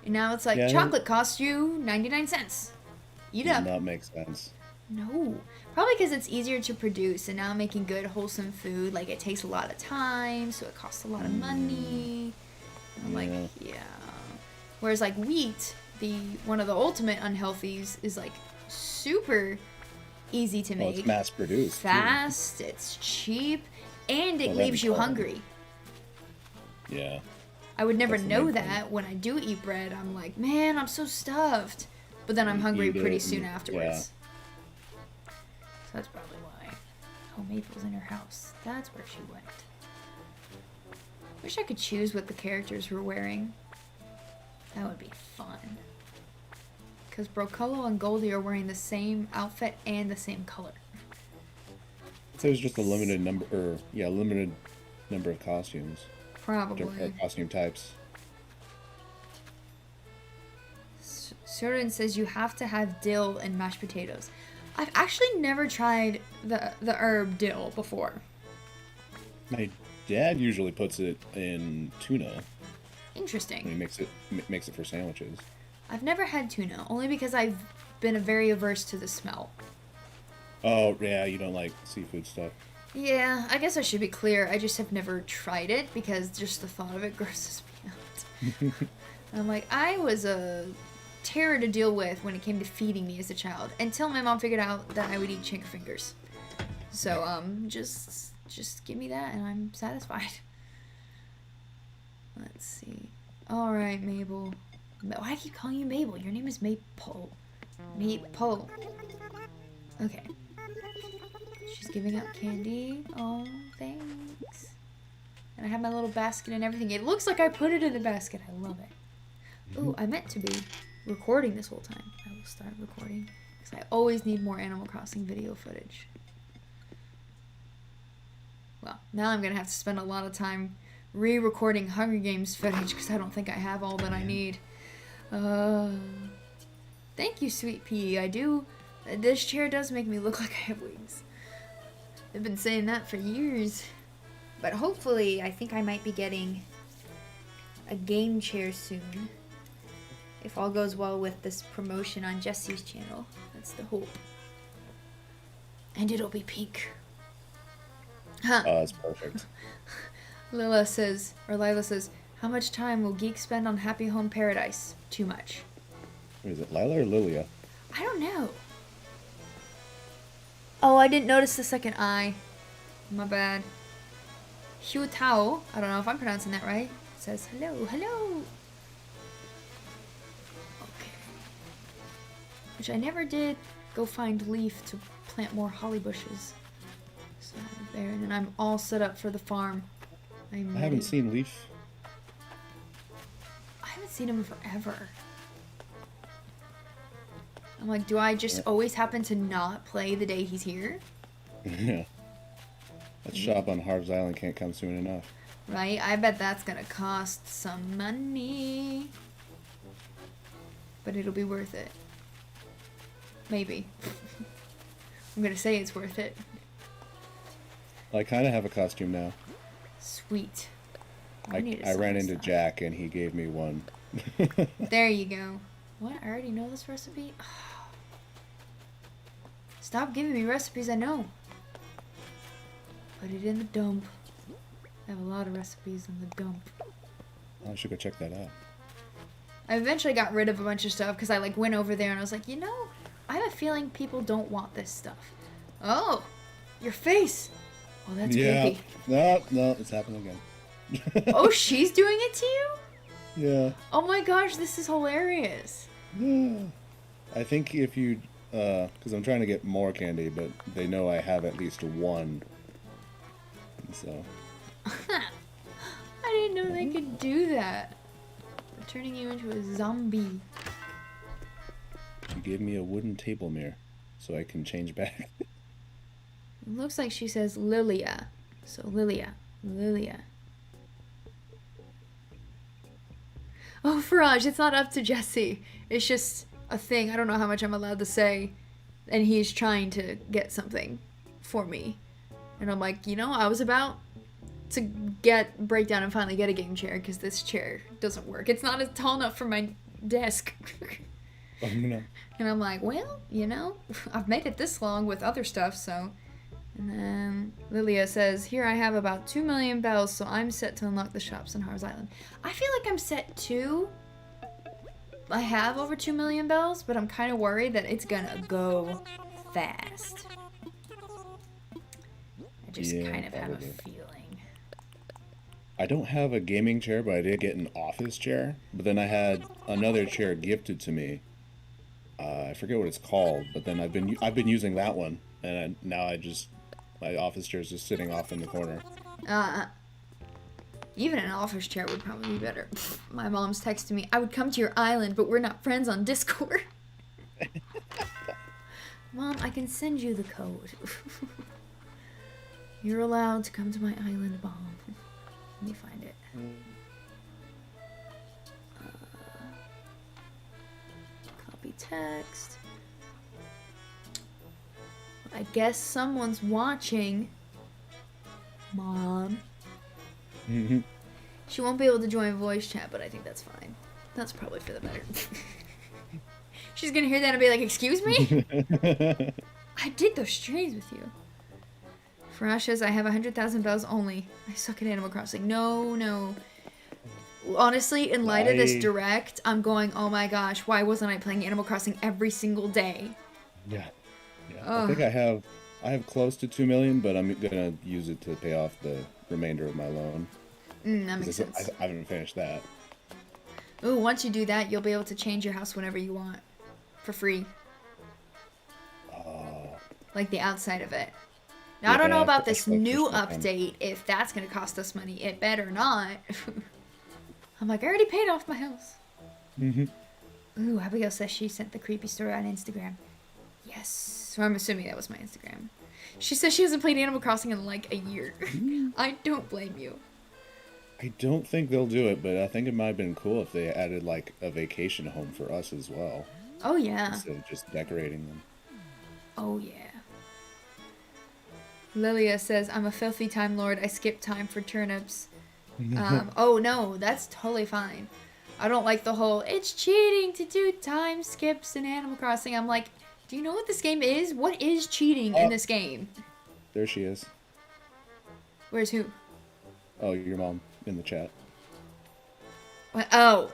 And now it's like, chocolate costs you 99 cents. Eat up. Does not make sense. No. Probably because it's easier to produce, and now making good, wholesome food, like, it takes a lot of time, so it costs a lot of money. I'm like, yeah. Whereas, like, wheat, one of the ultimate unhealthies, is, like, super easy to make. It's mass produced. Fast, it's cheap, and it leaves you hungry. Yeah. I would never know that when I do eat bread. I'm like, man, I'm so stuffed. But then I'm hungry pretty soon afterwards. So that's probably why. Oh, Maple's in her house. That's where she went. Wish I could choose what the characters were wearing. That would be fun. Because Brocolo and Goldie are wearing the same outfit and the same color. So there's just a limited number of costumes. Probably. Different costume types. Soren says you have to have dill and mashed potatoes. I've actually never tried the herb dill before. My dad usually puts it in tuna. Interesting. When he makes it for sandwiches. I've never had tuna, only because I've been very averse to the smell. Oh, yeah, you don't like seafood stuff. Yeah, I guess I should be clear. I just have never tried it because just the thought of it grosses me out. I'm like, I was a terror to deal with when it came to feeding me as a child until my mom figured out that I would eat chicken fingers. So, just give me that and I'm satisfied. Let's see. All right, Mabel. Why do I keep calling you Mabel? Your name is Maple. Maple. Okay. She's giving out candy. Oh, thanks. And I have my little basket and everything. It looks like I put it in the basket. I love it. Ooh, I meant to be recording this whole time. I will start recording. Because I always need more Animal Crossing video footage. Well, now I'm going to have to spend a lot of time re-recording Hunger Games footage because I don't think I have all that I need. Thank you, Sweet Pea. I do. This chair does make me look like I have wings. I've been saying that for years. But hopefully, I think I might be getting a game chair soon. If all goes well with this promotion on Jesse's channel. That's the hope. And it'll be pink. Huh. Oh, that's perfect. Lila says, how much time will geeks spend on Happy Home Paradise? Too much. What is it, Lila or Lilia? I don't know. Oh, I didn't notice the second I. My bad. Hu Tao, I don't know if I'm pronouncing that right, says hello, hello. Okay. Which I never did go find Leaf to plant more holly bushes. So there, and then I'm all set up for the farm. I haven't seen Leaf. I haven't seen him forever. I'm like, do I just always happen to not play the day he's here? Yeah. That shop on Harv's Island can't come soon enough. Right? I bet that's gonna cost some money. But it'll be worth it. Maybe. I'm gonna say it's worth it. Well, I kind of have a costume now. Sweet. I ran into Jack and he gave me one. There you go. What? I already know this recipe? Stop giving me recipes I know. Put it in the dump. I have a lot of recipes in the dump. I should go check that out. I eventually got rid of a bunch of stuff because I like went over there and I was like, you know, I have a feeling people don't want this stuff. Oh, your face. Oh, that's creepy. No, it's happening again. Oh, she's doing it to you? Yeah. Oh my gosh, this is hilarious. Yeah. I think if you, because I'm trying to get more candy, but they know I have at least one. And so. I didn't know they could do that. They're turning you into a zombie. She gave me a wooden table mirror so I can change back. It looks like she says Lilia. So Lilia. Oh, Faraj, it's not up to Jesse. It's just a thing. I don't know how much I'm allowed to say. And he's trying to get something for me. And I'm like, you know, I was about to break down and finally get a game chair because this chair doesn't work. It's not as tall enough for my desk. Oh, no. And I'm like, well, you know, I've made it this long with other stuff, so. And then Lilia says, here I have about 2 million bells, so I'm set to unlock the shops on Harv's Island. I feel like I'm set to. I have over 2 million bells, but I'm kind of worried that it's gonna go fast. I just kind of have a feeling. I don't have a gaming chair, but I did get an office chair. But then I had another chair gifted to me. I forget what it's called, but then I've been using that one, and now my office chair is just sitting off in the corner. Even an office chair would probably be better. My mom's texting me, I would come to your island, but we're not friends on Discord. Mom, I can send you the code. You're allowed to come to my island, Mom. Let me find it. Copy text. I guess someone's watching. Mom. Mm-hmm. She won't be able to join voice chat, but I think that's fine. That's probably for the better. She's gonna hear that and be like, excuse me? I did those streams with you. Farash says, I have 100,000 bells only. I suck at Animal Crossing. No. Honestly, in light of this direct, I'm going, oh my gosh, why wasn't I playing Animal Crossing every single day? Yeah. I think I have close to 2 million, but I'm gonna use it to pay off the remainder of my loan. That makes sense. I haven't finished that. Ooh, once you do that, you'll be able to change your house whenever you want. For free. Like the outside of it. Now, I don't know about this new update, if that's going to cost us money. It better not. I'm like, I already paid off my house. Mm-hmm. Ooh, Abigail says she sent the creepy story on Instagram. Yes. So I'm assuming that was my Instagram. She says she hasn't played Animal Crossing in like a year. I don't blame you. I don't think they'll do it, but I think it might have been cool if they added like a vacation home for us as well. Oh, yeah. Instead of just decorating them. Oh, yeah. Lilia says, I'm a filthy time lord. I skip time for turnips. Oh, no, that's totally fine. I don't like the whole, it's cheating to do time skips in Animal Crossing. I'm like, do you know what this game is? What is cheating in this game? There she is. Where's who? Oh, your mom in the chat. What? Oh.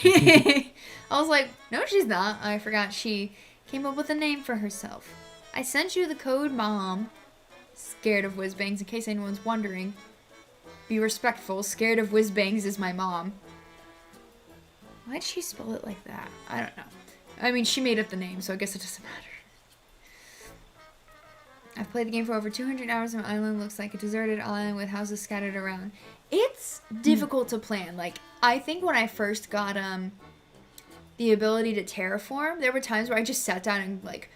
I was like, no, she's not. I forgot she came up with a name for herself. I sent you the code, Mom. Scared of whiz-bangs, in case anyone's wondering. Be respectful. Scared of whiz-bangs is my mom. Why'd she spell it like that? I don't know. I mean, she made up the name, so I guess it doesn't matter. I've played the game for over 200 hours on an island. Looks like a deserted island with houses scattered around. It's difficult to plan. Like, I think when I first got the ability to terraform, there were times where I just sat down and, like,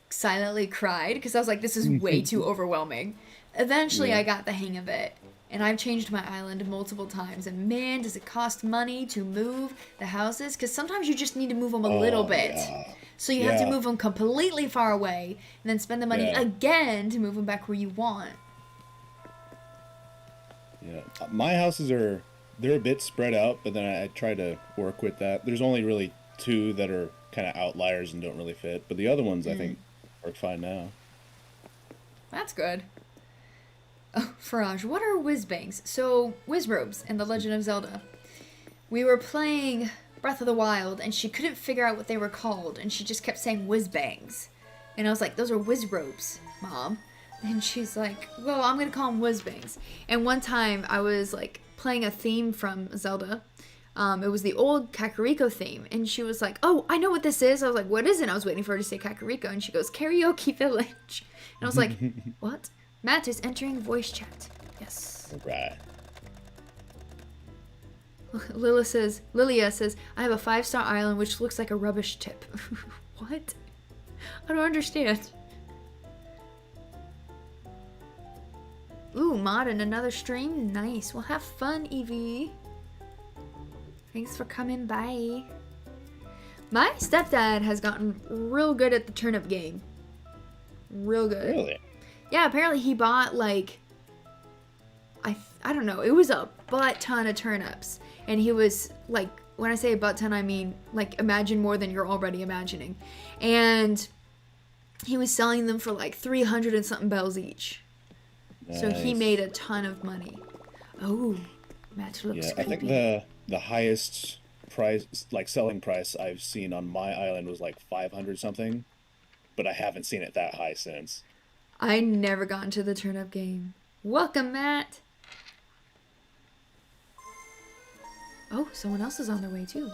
silently cried because I was like, this is way too overwhelming. Eventually, I got the hang of it. And I've changed my island multiple times. And man, does it cost money to move the houses? Because sometimes you just need to move them a little bit. Yeah. So you have to move them completely far away. And then spend the money again to move them back where you want. Yeah. My houses are they're a bit spread out, but then I try to work with that. There's only really two that are kind of outliers and don't really fit, but the other ones I think work fine now. That's good. Oh, Faraj, what are whiz bangs? So, whiz robes in The Legend of Zelda. We were playing Breath of the Wild, and she couldn't figure out what they were called, and she just kept saying whiz bangs. And I was like, those are whiz robes, Mom. And she's like, well, I'm going to call them whiz bangs. And one time I was like playing a theme from Zelda. It was the old Kakariko theme. And she was like, oh, I know what this is. I was like, what is it? I was waiting for her to say Kakariko. And she goes, Karaoke Village. And I was like, what? Matt is entering voice chat. Yes. All right. Lilia says, I have a 5-star island which looks like a rubbish tip. What? I don't understand. Ooh, mod in another stream? Nice. Well, have fun, Evie. Thanks for coming by. My stepdad has gotten real good at the turnip game. Real good. Really? Yeah, apparently he bought, like, I don't know, it was a butt ton of turnips. And he was, like, when I say a butt ton, I mean, like, imagine more than you're already imagining. And he was selling them for, like, 300 and something bells each. Nice. So he made a ton of money. Oh, Matt looks Yeah, creepy. I think the highest price, like selling price I've seen on my island was like 500 something, but I haven't seen it that high since. I never got into the turnip game. Welcome, Matt. Oh, someone else is on their way, too.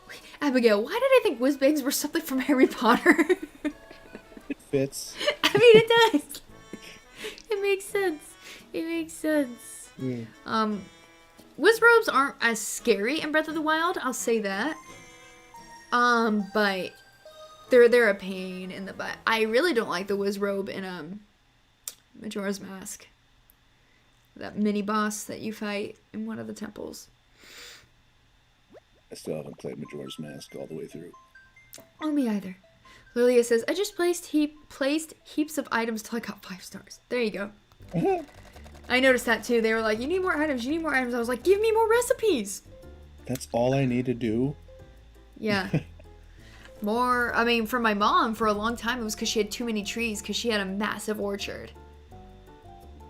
Wait, Abigail, why did I think whiz-bangs were something from Harry Potter? It fits. I mean, it does. It makes sense. It makes sense. Yeah. Whiz robes aren't as scary in Breath of the Wild, I'll say that. But they're a pain in the butt. I really don't like the whiz robe in Majora's Mask. That mini boss that you fight in one of the temples. I still haven't played Majora's Mask all the way through. Oh, me either. Lilia says, I just placed heaps of items till I got 5 stars. There you go. I noticed that too. They were like, you need more items, you need more items. I was like, give me more recipes. That's all I need to do? Yeah. More, I mean, for my mom, for a long time, it was because she had too many trees, because she had a massive orchard.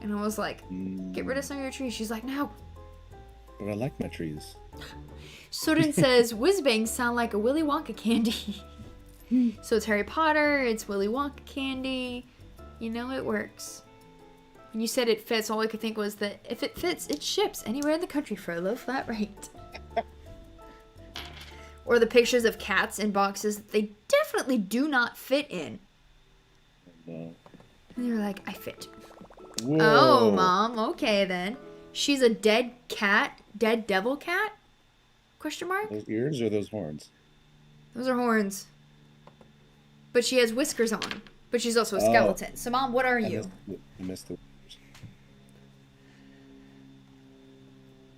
And I was like, get rid of some of your trees. She's like, no. But I like my trees. Soren says, whiz-bangs sound like a Willy Wonka candy. So it's Harry Potter, it's Willy Wonka candy. You know it works. When you said it fits, all I could think was that if it fits, it ships anywhere in the country for a low flat rate. Or the pictures of cats in boxes that they definitely do not fit in. No. And they were like, I fit. Whoa. Oh, Mom, okay then. She's a dead cat? Dead devil cat? Question mark? Those ears or those horns? Those are horns. But she has whiskers on. But she's also a skeleton. So, Mom, what are you? I missed the...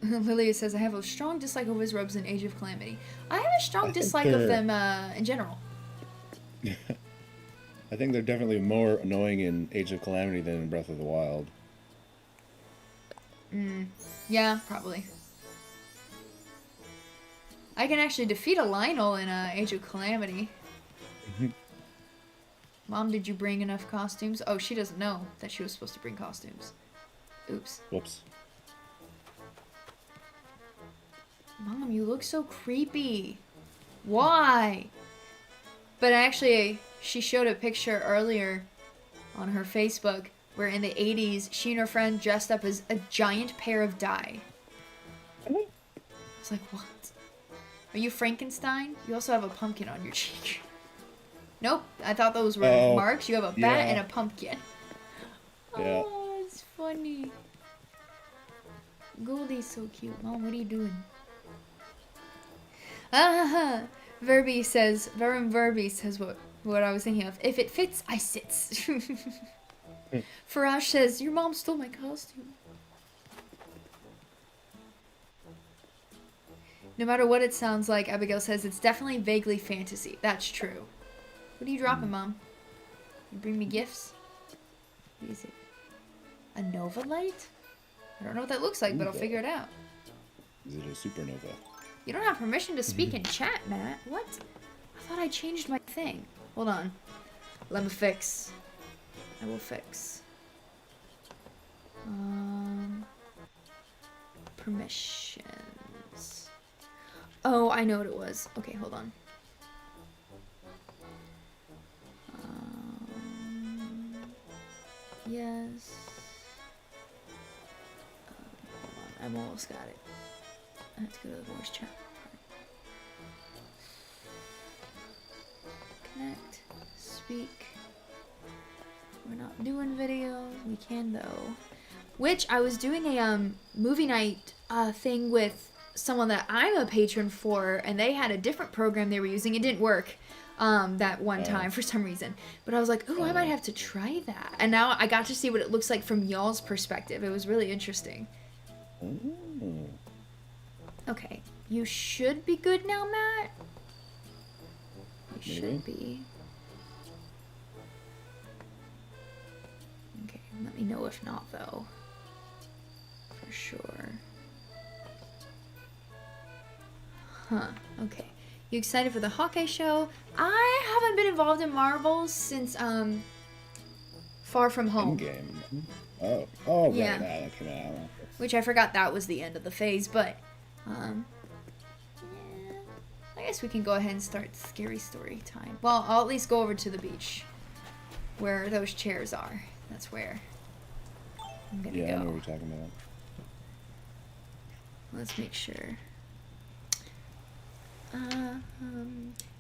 Lilia says, I have a strong dislike of whiz robes in Age of Calamity. I have a strong dislike of them in general. I think they're definitely more annoying in Age of Calamity than in Breath of the Wild. Yeah, probably. I can actually defeat a Lionel in Age of Calamity. Mom, did you bring enough costumes? Oh, she doesn't know that she was supposed to bring costumes. Oops. Whoops. Mom, you look so creepy. Why? But actually, she showed a picture earlier on her Facebook where in the 80s, she and her friend dressed up as a giant pair of dye. I was like, what? Are you Frankenstein? You also have a pumpkin on your cheek. Nope, I thought those were marks. You have a bat and a pumpkin. Yeah. Oh, it's funny. Goldie's so cute. Mom, what are you doing? Verby says what I was thinking of. If it fits, I sits. Farash says, your mom stole my costume. No matter what it sounds like, Abigail says, it's definitely vaguely fantasy. That's true. What are you dropping, Mom? You bring me gifts? What is it? A Nova Light? I don't know what that looks like, but I'll figure it out. Is it a supernova? You don't have permission to speak in chat, Matt. What? I thought I changed my thing. Hold on. Let me fix. I will fix. Permissions. Oh, I know what it was. Okay, hold on. Yes. Hold on. I've almost got it. I have to go to the voice chat. Connect. Speak. We're not doing videos. We can though. Which I was doing a movie night thing with someone that I'm a patron for, and they had a different program they were using. It didn't work that one time for some reason. But I was like, ooh, I might have to try that. And now I got to see what it looks like from y'all's perspective. It was really interesting. Ooh. Okay, you should be good now, Matt. You Maybe. should be. Okay, let me know if not, though. For sure. Huh, okay. You excited for the Hawkeye show? I haven't been involved in Marvels since, Far From Home. Endgame. Oh, Yeah. right, that came out. Which I forgot that was the end of the phase, but, yeah. I guess we can go ahead and start scary story time. Well, I'll at least go over to the beach where those chairs are. That's where I'm gonna Yeah, I know go. what you're talking about. Let's make sure.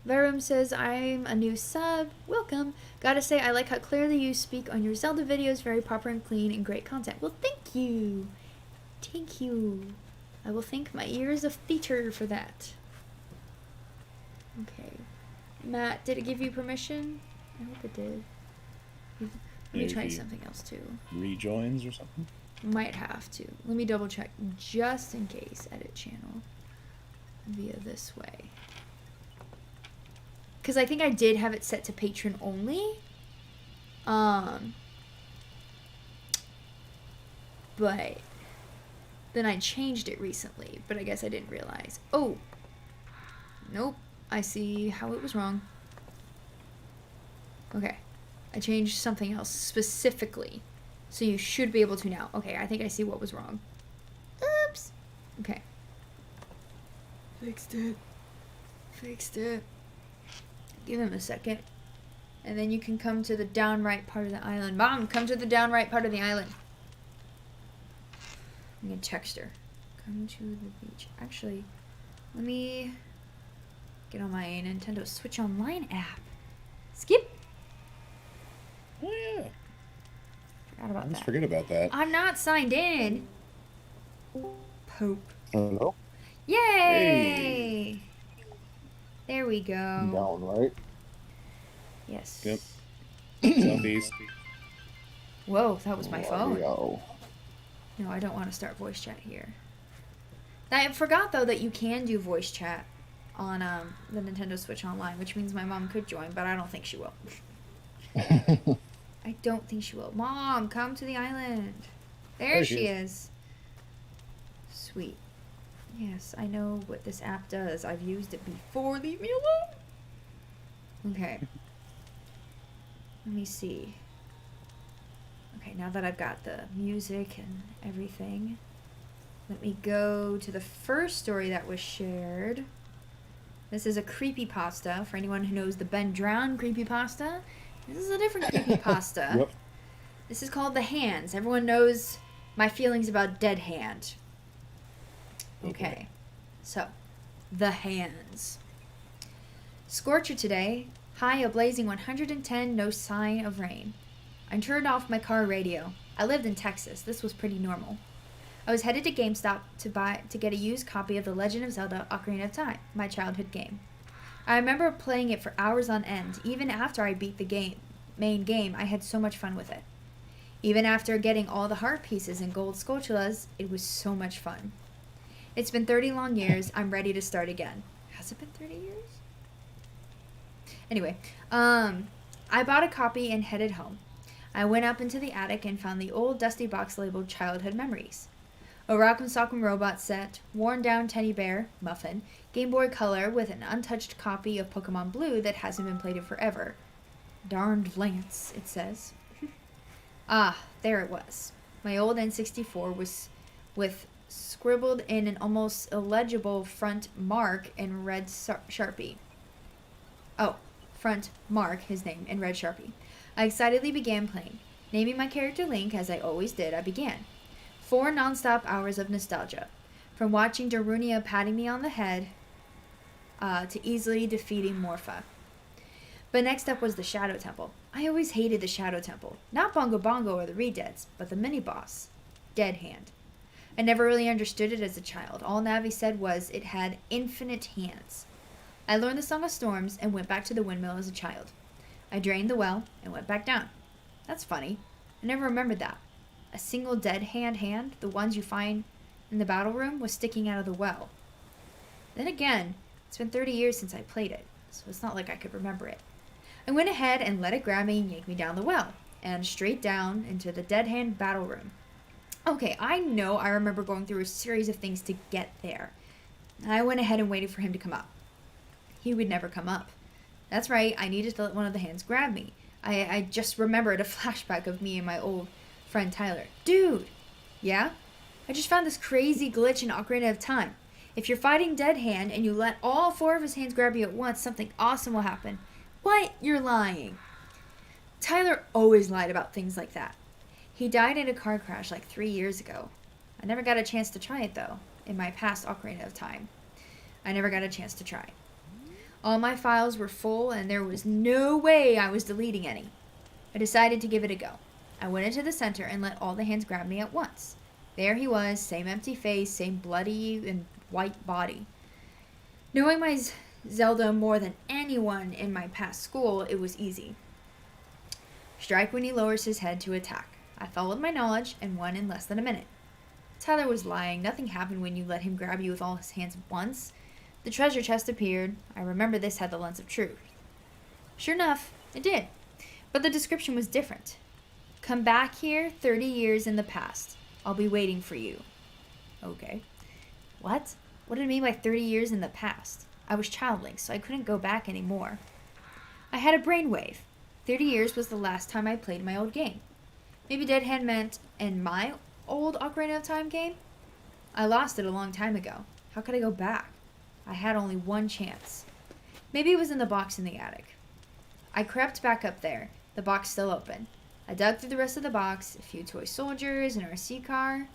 Verum says, I'm a new sub. Welcome. Gotta say, I like how clearly you speak on your Zelda videos. Very proper and clean and great content. Well, thank you. Thank you. I will thank my ears of theater for that. Okay. Matt, did it give you permission? I hope it did. Let me try Maybe. something else too. Rejoins or something? Might have to. Let me double check just in case. Edit channel via this way. Because I think I did have it set to patron only. But then I changed it recently, but I guess I didn't realize. Oh, nope. I see how it was wrong. Okay. I changed something else specifically. So you should be able to now. Okay, I think I see what was wrong. Oops. Okay. Fixed it. Fixed it. Give him a second. And then you can come to the down right part of the island. Mom, come to the down right part of the island. I'm gonna text her. Come to the beach. Actually, let me get on my Nintendo Switch Online app. Skip. Oh, yeah. Forgot about I almost that. forget about that. I'm not signed in. Pope. Hello? Yay! Hey. There we go. Down, right? Yes. Yep. Southeast. Whoa, that was my phone. Yo. No, I don't want to start voice chat here. I forgot though that you can do voice chat on the Nintendo Switch Online, which means my mom could join, but I don't think she will. I don't think she will. Mom, come to the island. There she is. Sweet. Yes, I know what this app does. I've used it before. Leave me alone. Okay. Let me see. Okay, now that I've got the music and everything, let me go to the first story that was shared. This is a creepypasta for anyone who knows the Ben Drown creepypasta. This is a different creepypasta. Yep. This is called The Hands. Everyone knows my feelings about Dead Hand. Okay. So, The Hands. Scorcher today. High a blazing 110, no sign of rain. I turned off my car radio. I lived in Texas. This was pretty normal. I was headed to GameStop to get a used copy of The Legend of Zelda: Ocarina of Time, my childhood game. I remember playing it for hours on end. Even after I beat the main game, I had so much fun with it. Even after getting all the heart pieces and gold sculptulas, it was so much fun. It's been 30 long years. I'm ready to start again. Has it been 30 years? Anyway, I bought a copy and headed home. I went up into the attic and found the old dusty box labeled Childhood Memories. A Rock'em Sock'em Robot set, worn down teddy bear, Muffin, Game Boy Color with an untouched copy of Pokemon Blue that hasn't been played in forever. Darned Lance, it says. Ah, there it was. My old N64 was with scribbled in an almost illegible front mark in red Sharpie. Oh, front mark, his name, in red Sharpie. I excitedly began playing. Naming my character Link, as I always did, I began. 4 non-stop hours of nostalgia. From watching Darunia patting me on the head to easily defeating Morpha. But next up was the Shadow Temple. I always hated the Shadow Temple. Not Bongo Bongo or the Redeads, but the mini-boss. Dead Hand. I never really understood it as a child. All Navi said was it had infinite hands. I learned the Song of Storms and went back to the windmill as a child. I drained the well and went back down. That's funny. I never remembered that. A single dead hand, the ones you find in the battle room, was sticking out of the well. Then again, it's been 30 years since I played it, so it's not like I could remember it. I went ahead and let it grab me and yank me down the well, and straight down into the dead hand battle room. Okay, I know I remember going through a series of things to get there. I went ahead and waited for him to come up. He would never come up. That's right, I needed to let one of the hands grab me. I just remembered a flashback of me and my old friend Tyler. Dude! Yeah? I just found this crazy glitch in Ocarina of Time. If you're fighting Dead Hand and you let all 4 of his hands grab you at once, something awesome will happen. What? You're lying. Tyler always lied about things like that. He died in a car crash like 3 years ago. I never got a chance to try it though, in my past Ocarina of Time. I never got a chance to try. All my files were full and there was no way I was deleting any. I decided to give it a go. I went into the center and let all the hands grab me at once. There he was, same empty face, same bloody and white body. Knowing my Zelda more than anyone in my past school, it was easy. Strike when he lowers his head to attack. I followed my knowledge and won in less than a minute. Tyler was lying. Nothing happened when you let him grab you with all his hands at once. The treasure chest appeared. I remember this had the lens of truth. Sure enough, it did. But the description was different. Come back here 30 years in the past. I'll be waiting for you. Okay. What? What did it mean by 30 years in the past? I was Child Link, so I couldn't go back anymore. I had a brainwave. 30 years was the last time I played my old game. Maybe Dead Hand meant in my old Ocarina of Time game? I lost it a long time ago. How could I go back? I had only one chance. Maybe it was in the box in the attic. I crept back up there, the box still open. I dug through the rest of the box, a few toy soldiers, an RC car,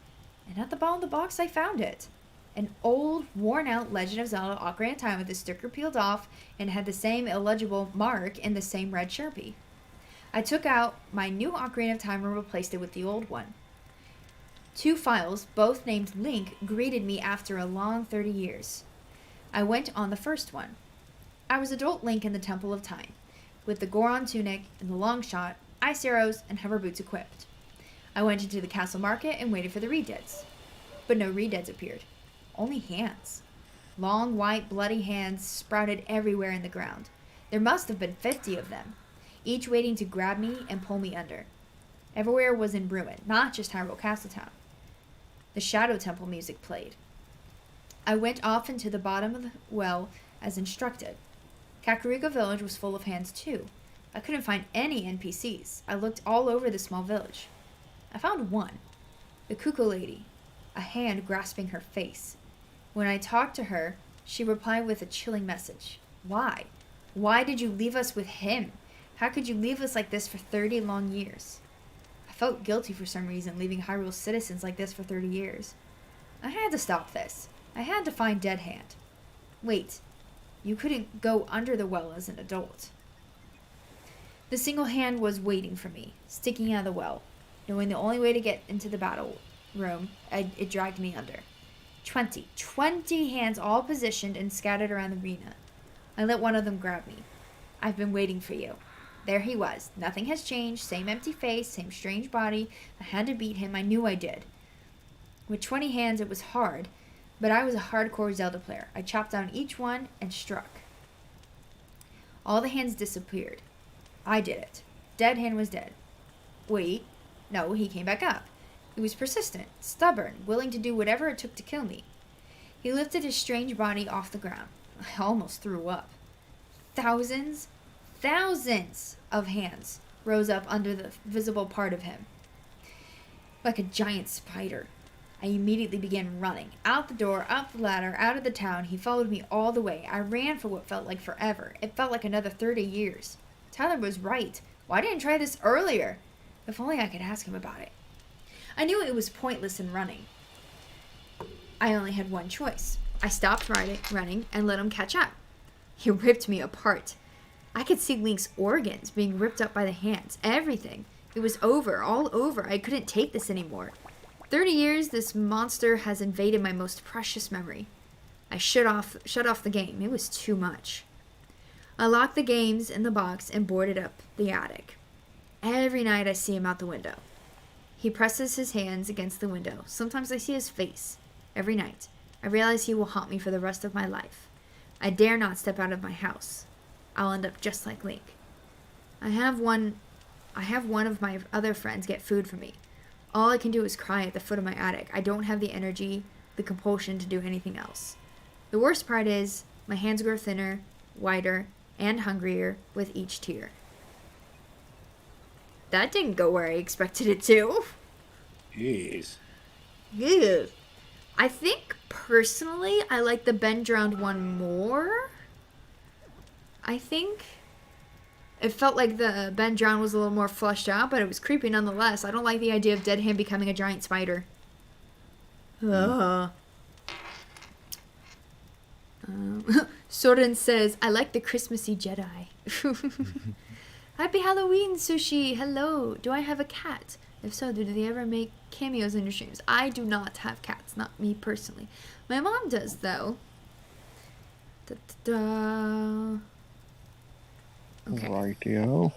and at the bottom of the box I found it. An old, worn-out Legend of Zelda Ocarina of Time with the sticker peeled off and had the same illegible mark in the same red Sharpie. I took out my new Ocarina of Time and replaced it with the old one. 2 files, both named Link, greeted me after a long 30 years. I went on the first one. I was adult Link in the Temple of Time, with the Goron tunic and the long shot, ice arrows, and hover boots equipped. I went into the castle market and waited for the Redeads. But no Redeads appeared. Only hands. Long, white, bloody hands sprouted everywhere in the ground. There must have been 50 of them, each waiting to grab me and pull me under. Everywhere was in ruin, not just Hyrule Castletown. The Shadow Temple music played. I went off into the bottom of the well as instructed. Kakariko Village was full of hands too. I couldn't find any NPCs. I looked all over the small village. I found one. The Cuckoo Lady, a hand grasping her face. When I talked to her, she replied with a chilling message. Why? Why did you leave us with him? How could you leave us like this for 30 long years? I felt guilty for some reason, leaving Hyrule's citizens like this for 30 years. I had to stop this. I had to find Dead Hand. Wait, you couldn't go under the well as an adult. The single hand was waiting for me, sticking out of the well. Knowing the only way to get into the battle room, it dragged me under. 20 hands all positioned and scattered around the arena. I let one of them grab me. I've been waiting for you. There he was. Nothing has changed. Same empty face, same strange body. I had to beat him. I knew I did. With 20 hands, it was hard, but I was a hardcore Zelda player. I chopped down each one and struck. All the hands disappeared. I did it. Dead Hand was dead. Wait. No, he came back up. He was persistent, stubborn, willing to do whatever it took to kill me. He lifted his strange body off the ground. I almost threw up. Thousands of hands rose up under the visible part of him, like a giant spider. I immediately began running. Out the door, up the ladder, out of the town. He followed me all the way. I ran for what felt like forever. It felt like another 30 years. Tyler was right. Why didn't I try this earlier? If only I could ask him about it. I knew it was pointless in running. I only had one choice. I stopped running and let him catch up. He ripped me apart. I could see Link's organs being ripped up by the hands. Everything. It was over. All over. I couldn't take this anymore. 30 years, this monster has invaded my most precious memory. I shut off the game. It was too much. I locked the games in the box and boarded up the attic. Every night I see him out the window. He presses his hands against the window. Sometimes I see his face. Every night. I realize he will haunt me for the rest of my life. I dare not step out of my house. I'll end up just like Link. I have one of my other friends get food for me. All I can do is cry at the foot of my attic. I don't have the energy, the compulsion to do anything else. The worst part is, my hands grow thinner, wider, and hungrier with each tear. That didn't go where I expected it to. Jeez. Ew. I think, personally, I like the Ben drowned one more. I think it felt like the Ben drowned was a little more fleshed out, but it was creepy nonetheless. I don't like the idea of Dead Hand becoming a giant spider. Soren says, I like the Christmassy Jedi. Happy Halloween, Sushi. Hello. Do I have a cat? If so, do they ever make cameos in your streams? I do not have cats. Not me personally. My mom does, though. Da-da-da. Okay. Rightio.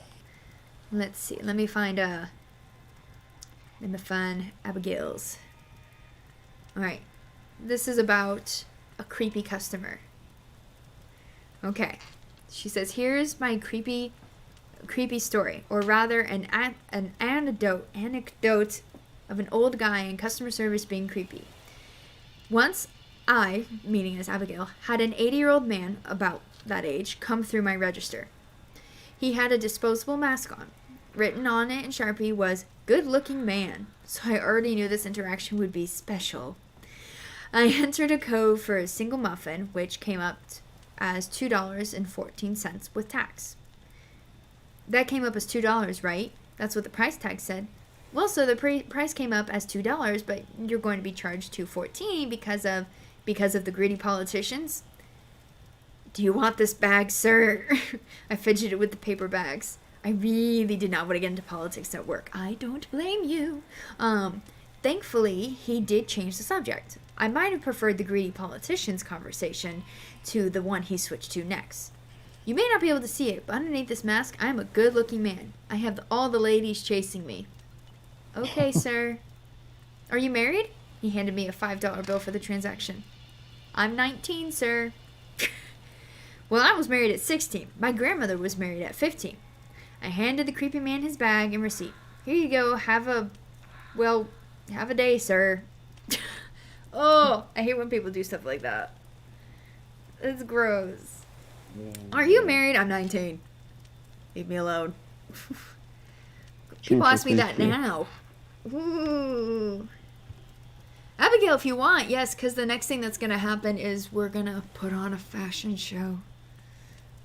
Let's see. Let me find Abigail's. Alright. This is about a creepy customer. Okay. She says, here's my creepy story, or rather an anecdote of an old guy in customer service being creepy. Once I, meaning as Abigail, had an 80-year-old man about that age come through my register. He had a disposable mask on. Written on it in Sharpie was, good-looking man, so I already knew this interaction would be special. I entered a code for a single muffin, which came up as $2.14 with tax. That came up as $2, right? That's what the price tag said. Well, so the price came up as $2, but you're going to be charged $2.14 because of the greedy politicians. Do you want this bag, sir? I fidgeted with the paper bags. I really did not want to get into politics at work. I don't blame you. Thankfully, he did change the subject. I might have preferred the greedy politicians conversation to the one he switched to next. You may not be able to see it, but underneath this mask, I am a good-looking man. I have all the ladies chasing me. Okay, sir. Are you married? He handed me a $5 bill for the transaction. I'm 19, sir. Well, I was married at 16. My grandmother was married at 15. I handed the creepy man his bag and receipt. Here you go. Have a day, sir. Oh, I hate when people do stuff like that. It's gross. Are you married? I'm 19. Leave me alone. People ask me that now. Ooh. Abigail, if you want, yes, because the next thing that's going to happen is we're going to put on a fashion show.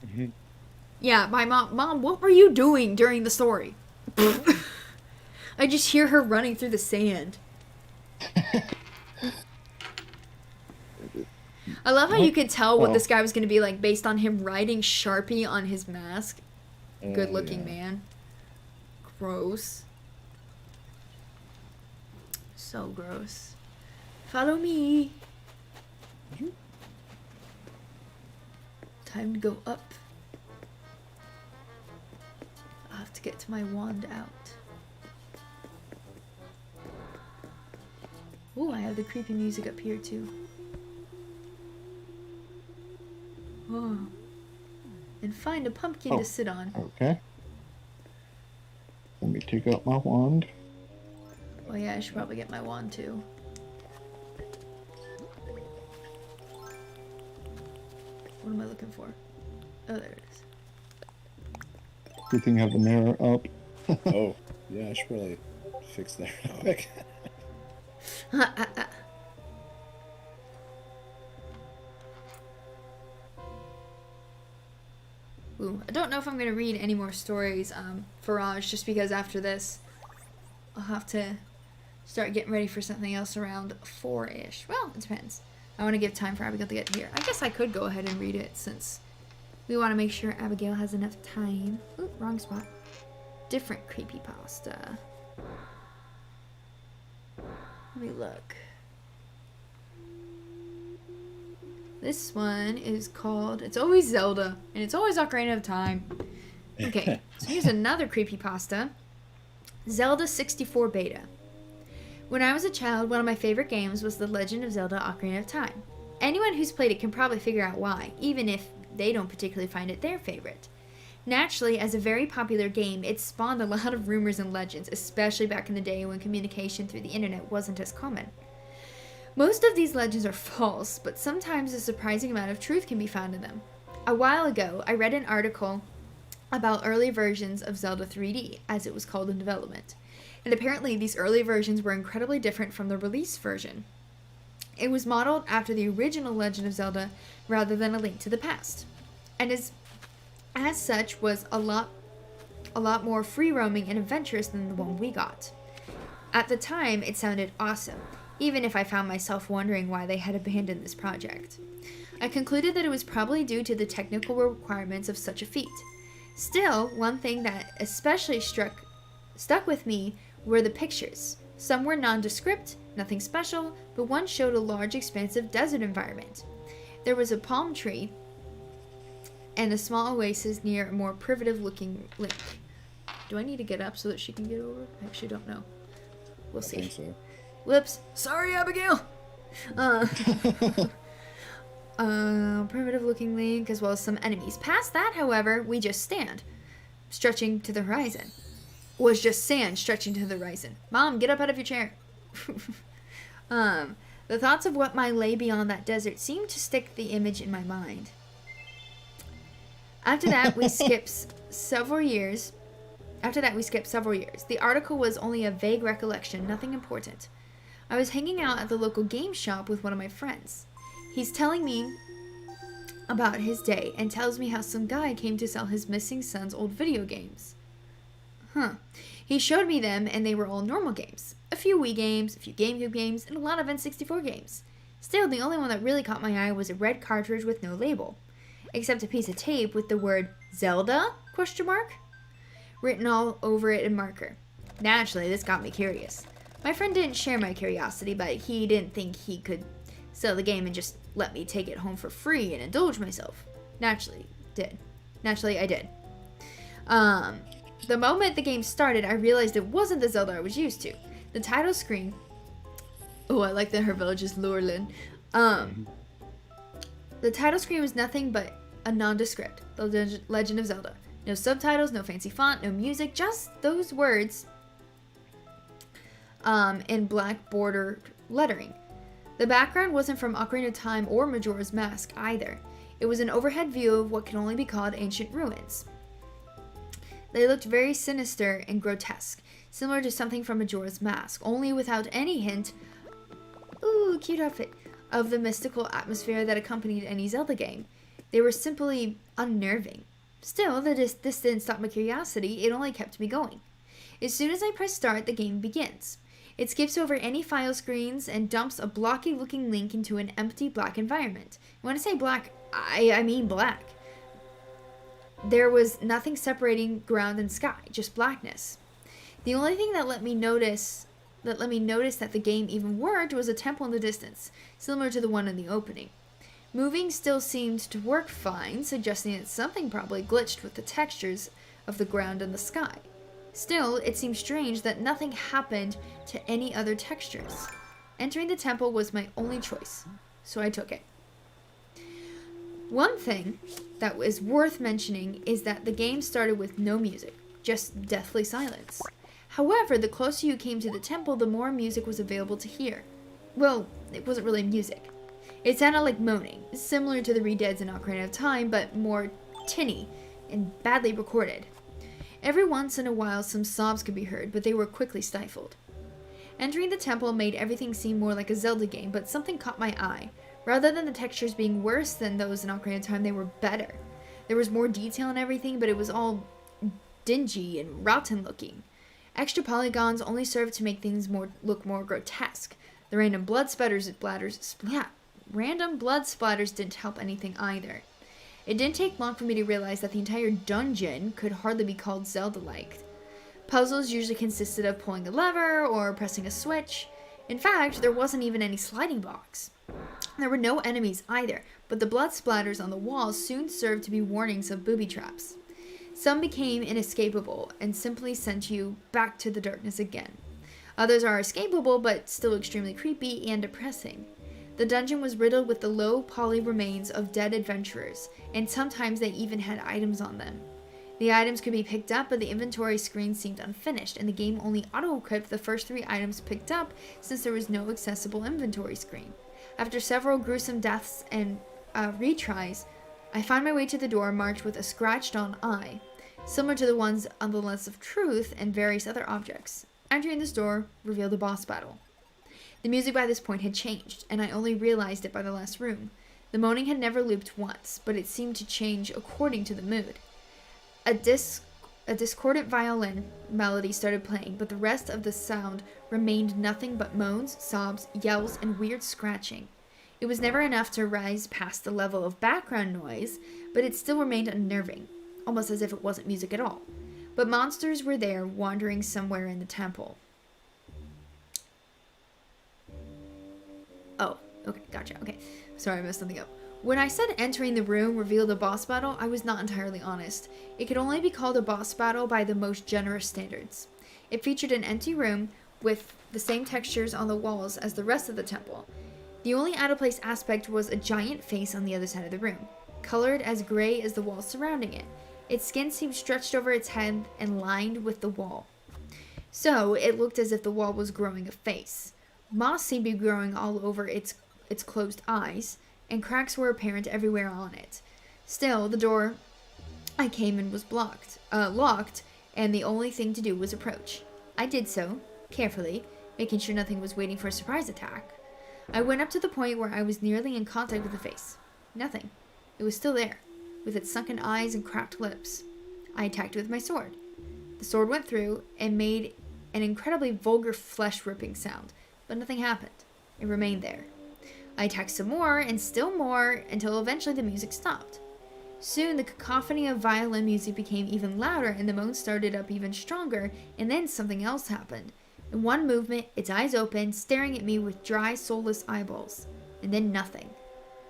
Mm-hmm. Yeah, my mom, what were you doing during the story? I just hear her running through the sand. I love how you could tell what this guy was going to be like based on him writing Sharpie on his mask. Good looking man. Gross. So gross. Follow me. Time to go up. I'll have to get to my wand out. Oh, I have the creepy music up here too. Oh. And find a pumpkin to sit on. Okay. Let me take out my wand. Oh yeah, I should probably get my wand too. What am I looking for? Oh, there it is. Good thing I have the mirror up. Oh, yeah, I should probably fix that real quick. Ooh, I don't know if I'm gonna read any more stories, Faraj, just because after this, I'll have to start getting ready for something else around 4-ish. Well, it depends. I want to give time for Abigail to get here. I guess I could go ahead and read it since we want to make sure Abigail has enough time. Ooh, wrong spot. Different creepypasta. Let me look. This one is called, it's always Zelda, and it's always Ocarina of Time. Okay, so here's another creepypasta. Zelda 64 Beta. When I was a child, one of my favorite games was The Legend of Zelda Ocarina of Time. Anyone who's played it can probably figure out why, even if they don't particularly find it their favorite. Naturally, as a very popular game, it spawned a lot of rumors and legends, especially back in the day when communication through the internet wasn't as common. Most of these legends are false, but sometimes a surprising amount of truth can be found in them. A while ago, I read an article about early versions of Zelda 3D, as it was called in development. And apparently these early versions were incredibly different from the release version. It was modeled after the original Legend of Zelda rather than A Link to the Past. And as such was a lot more free-roaming and adventurous than the one we got. At the time, it sounded awesome, even if I found myself wondering why they had abandoned this project. I concluded that it was probably due to the technical requirements of such a feat. Still, one thing that especially stuck with me were the pictures. Some were nondescript, nothing special, but one showed a large expansive desert environment. There was a palm tree and a small oasis near a more primitive looking link. Do I need to get up so that she can get over? I actually don't know. We'll see. I think so. Whoops. Sorry, Abigail! Primitive looking link as well as some enemies. Past that, however, we just stand, stretching to the horizon. Was just sand stretching to the horizon. Mom, get up out of your chair. The thoughts of what might lay beyond that desert seemed to stick the image in my mind. After that, we skipped several years. The article was only a vague recollection, nothing important. I was hanging out at the local game shop with one of my friends. He's telling me about his day and tells me how some guy came to sell his missing son's old video games. He showed me them and they were all normal games. A few Wii games, a few GameCube games, and a lot of N64 games. Still, the only one that really caught my eye was a red cartridge with no label, except a piece of tape with the word Zelda? Written all over it in marker. Naturally, this got me curious. My friend didn't share my curiosity, but he didn't think he could sell the game and just let me take it home for free and indulge myself. Naturally, I did. The moment the game started, I realized it wasn't the Zelda I was used to. The title screen... Oh, I like that her village is Lurlin. The title screen was nothing but a nondescript. The Legend of Zelda. No subtitles, no fancy font, no music, just those words in black border lettering. The background wasn't from Ocarina of Time or Majora's Mask either. It was an overhead view of what can only be called ancient ruins. They looked very sinister and grotesque, similar to something from Majora's Mask, only without any hint, ooh, cute outfit, of the mystical atmosphere that accompanied any Zelda game. They were simply unnerving. Still, this didn't stop my curiosity, it only kept me going. As soon as I press start, the game begins. It skips over any file screens and dumps a blocky-looking Link into an empty black environment. When I say black, I mean black. There was nothing separating ground and sky, just blackness. The only thing that let me notice that the game even worked was a temple in the distance, similar to the one in the opening. Moving still seemed to work fine, suggesting that something probably glitched with the textures of the ground and the sky. Still, it seemed strange that nothing happened to any other textures. Entering the temple was my only choice, so I took it. One thing that was worth mentioning is that the game started with no music, just deathly silence. However, the closer you came to the temple, the more music was available to hear. Well, it wasn't really music. It sounded like moaning, similar to the Redeads in Ocarina of Time, but more tinny and badly recorded. Every once in a while, some sobs could be heard, but they were quickly stifled. Entering the temple made everything seem more like a Zelda game, but something caught my eye. Rather than the textures being worse than those in Ocarina of Time, they were better. There was more detail in everything, but it was all dingy and rotten looking. Extra polygons only served to make things look more grotesque. The random blood splatters didn't help anything either. It didn't take long for me to realize that the entire dungeon could hardly be called Zelda-like. Puzzles usually consisted of pulling a lever or pressing a switch. In fact, there wasn't even any sliding blocks. There were no enemies either, but the blood splatters on the walls soon served to be warnings of booby traps. Some became inescapable and simply sent you back to the darkness again. Others are escapable but still extremely creepy and depressing. The dungeon was riddled with the low-poly remains of dead adventurers, and sometimes they even had items on them. The items could be picked up, but the inventory screen seemed unfinished, and the game only auto-equipped the first 3 items picked up since there was no accessible inventory screen. After several gruesome deaths and retries, I found my way to the door marked with a scratched-on eye, similar to the ones on the Lens of Truth and various other objects. Entering this door revealed a boss battle. The music by this point had changed, and I only realized it by the last room. The moaning had never looped once, but it seemed to change according to the mood. A discordant violin melody started playing, but the rest of the sound remained nothing but moans, sobs, yells, and weird scratching. It was never enough to rise past the level of background noise, but it still remained unnerving, almost as if it wasn't music at all. But monsters were there, wandering somewhere in the temple. Oh, okay, gotcha, okay. Sorry, I messed something up. When I said entering the room revealed a boss battle, I was not entirely honest. It could only be called a boss battle by the most generous standards. It featured an empty room with the same textures on the walls as the rest of the temple. The only out-of-place aspect was a giant face on the other side of the room, colored as gray as the walls surrounding it. Its skin seemed stretched over its head and lined with the wall. So, it looked as if the wall was growing a face. Moss seemed to be growing all over its closed eyes, and cracks were apparent everywhere on it. Still, the door I came in was locked, and the only thing to do was approach. I did so, carefully, making sure nothing was waiting for a surprise attack. I went up to the point where I was nearly in contact with the face. Nothing. It was still there, with its sunken eyes and cracked lips. I attacked it with my sword. The sword went through and made an incredibly vulgar flesh-ripping sound, but nothing happened. It remained there. I attacked some more, and still more, until eventually the music stopped. Soon, the cacophony of violin music became even louder, and the moans started up even stronger, and then something else happened. In one movement, its eyes opened, staring at me with dry, soulless eyeballs. And then nothing.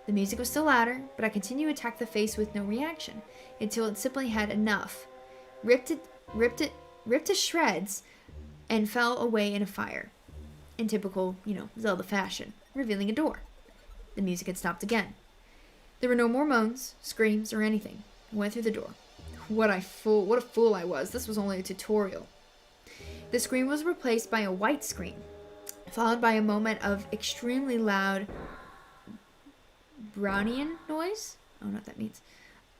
The music was still louder, but I continued to attack the face with no reaction, until it simply had enough. Ripped to shreds, and fell away in a fire. In typical, Zelda fashion, revealing a door. The music had stopped again. There were no more moans, screams, or anything. I went through the door. What a fool I was. This was only a tutorial. The screen was replaced by a white screen, followed by a moment of extremely loud Brownian noise. I don't know what that means.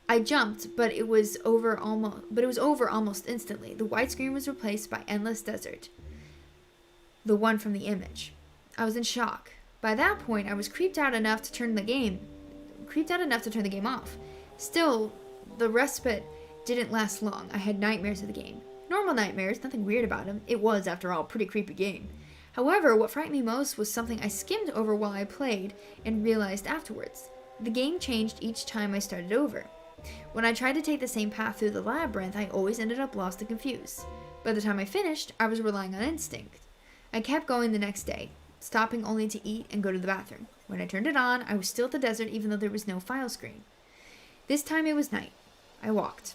I jumped, but it was over almost instantly. The white screen was replaced by Endless Desert, the one from the image. I was in shock. By that point, I was creeped out enough to turn the game off. Still, the respite didn't last long. I had nightmares of the game. Normal nightmares, nothing weird about them. It was, after all, a pretty creepy game. However, what frightened me most was something I skimmed over while I played and realized afterwards. The game changed each time I started over. When I tried to take the same path through the labyrinth, I always ended up lost and confused. By the time I finished, I was relying on instinct. I kept going the next day, stopping only to eat and go to the bathroom. When I turned it on, I was still at the desert even though there was no file screen. This time it was night. I walked.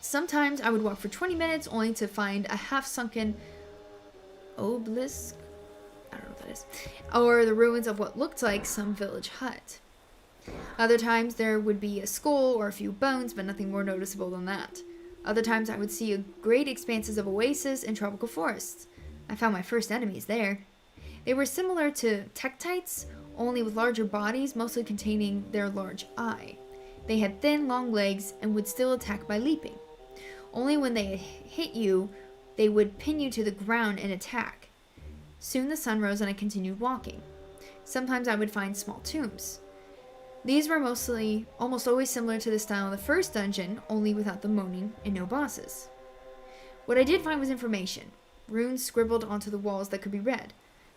Sometimes I would walk for 20 minutes only to find a half-sunken obelisk, I don't know what that is, or the ruins of what looked like some village hut. Other times there would be a skull or a few bones, but nothing more noticeable than that. Other times I would see great expanses of oases and tropical forests. I found my first enemies there. They were similar to Tektites, only with larger bodies, mostly containing their large eye. They had thin, long legs and would still attack by leaping. Only when they hit you, they would pin you to the ground and attack. Soon the sun rose and I continued walking. Sometimes I would find small tombs. These were almost always similar to the style of the first dungeon, only without the moaning and no bosses. What I did find was information, runes scribbled onto the walls that could be read.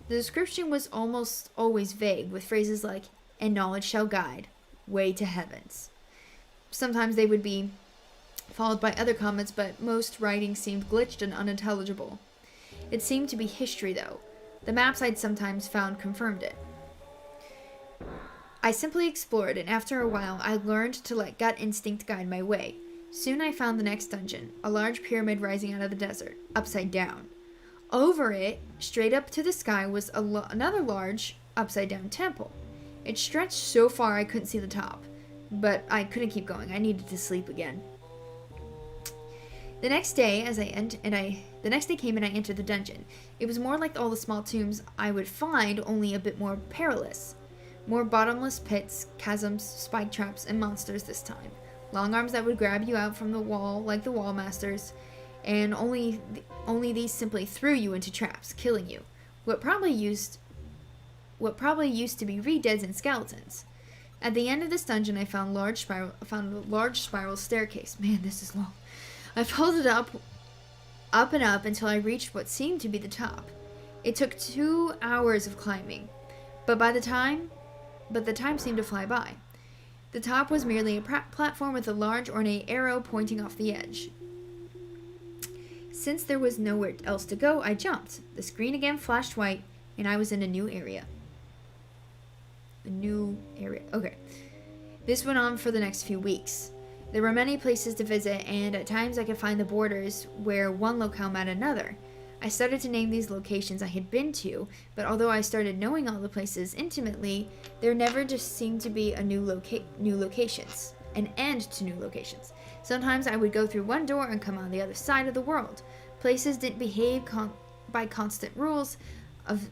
The description was almost always vague, with phrases like, "and knowledge shall guide, way to heavens." Sometimes they would be followed by other comments, but most writing seemed glitched and unintelligible. It seemed to be history, though. The maps I'd sometimes found confirmed it. I simply explored, and after a while, I learned to let gut instinct guide my way. Soon I found the next dungeon, a large pyramid rising out of the desert, upside down. Over it, straight up to the sky, was another large, upside-down temple. It stretched so far I couldn't see the top, but I couldn't keep going. I needed to sleep again. The next day came and I entered the dungeon. It was more like all the small tombs I would find, only a bit more perilous. More bottomless pits, chasms, spike traps, and monsters this time. Long arms that would grab you out from the wall like the wall masters, and only these simply threw you into traps, killing you. What probably used to be re-deads and skeletons. At the end of this dungeon, I found a large spiral staircase. Man, this is long. I followed it up and up until I reached what seemed to be the top. It took 2 hours of climbing, but the time seemed to fly by. The top was merely a platform with a large ornate arrow pointing off the edge. Since there was nowhere else to go, I jumped. The screen again flashed white, and I was in a new area. Okay. This went on for the next few weeks. There were many places to visit, and at times I could find the borders where one locale met another. I started to name these locations I had been to, but although I started knowing all the places intimately, there never just seemed to be an end to new locations. Sometimes I would go through one door and come on the other side of the world. Places didn't behave by consistent rules of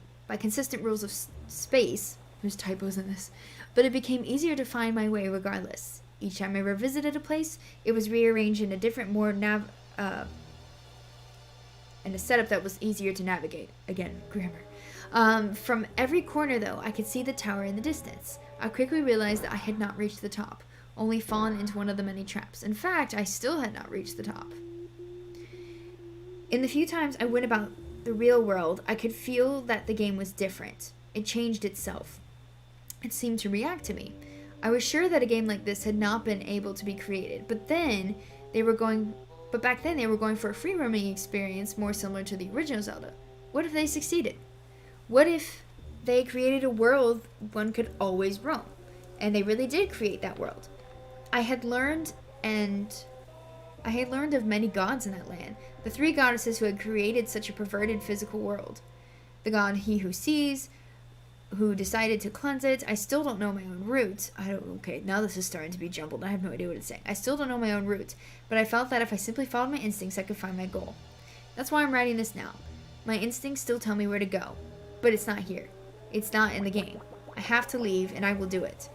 space. There's typos in this, but it became easier to find my way regardless. Each time I revisited a place, it was rearranged in a different, and a setup that was easier to navigate. Again, grammar. From every corner, though, I could see the tower in the distance. I quickly realized that I had not reached the top, only fallen into one of the many traps. In fact, I still had not reached the top. In the few times I went about the real world, I could feel that the game was different. It changed itself. It seemed to react to me. I was sure that a game like this had not been able to be created, but back then they were going for a free roaming experience more similar to the original Zelda. What if they succeeded? What if they created a world one could always roam? And they really did create that world. I had learned of many gods in that land. The 3 goddesses who had created such a perverted physical world. The god He Who Sees, who decided to cleanse it. I still don't know my own roots. Okay, now this is starting to be jumbled. I have no idea what it's saying. I still don't know my own roots, but I felt that if I simply followed my instincts, I could find my goal. That's why I'm writing this now. My instincts still tell me where to go, but it's not here. It's not in the game. I have to leave, and I will do it.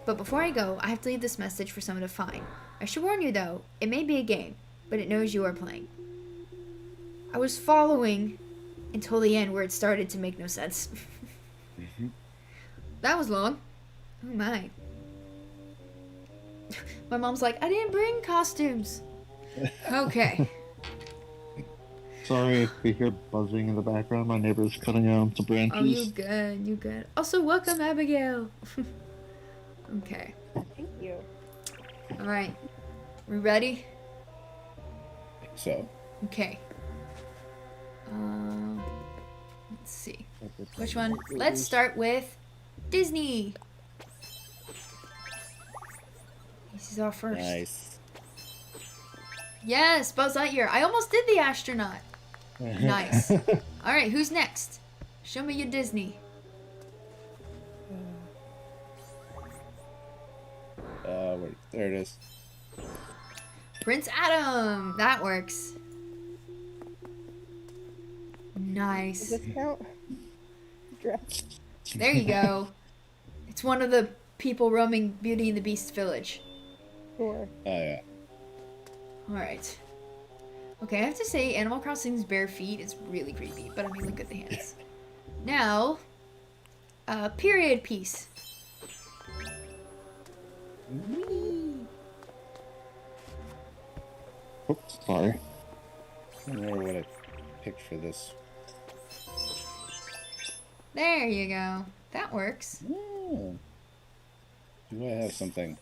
But before I go, I have to leave this message for someone to find. I should warn you, though, it may be a game, but it knows you are playing. I was following until the end where it started to make no sense. Mm-hmm. That was long. Oh my. My mom's like, I didn't bring costumes. Okay. Sorry if you hear buzzing in the background. My neighbor's cutting down some branches. Oh, you good. Also, welcome, Abigail. Okay. Thank you. Alright. We ready? So, Okay. Let's see. Which one? Let's start with Disney. This is our first. nice. Yes, Buzz Lightyear. I almost did the astronaut. Nice. Alright, who's next? Show me your Disney. Wait, there it is. Prince Adam. That works. Nice. Does this count? Dress. There you go. It's one of the people roaming Beauty and the Beast village. Sure. Oh yeah. Alright. Okay, I have to say, Animal Crossing's bare feet is really creepy, but I mean, look at the hands. Now, period piece. Oops, sorry. I don't remember what I picked for this. There you go. That works. Oh. Do I have something?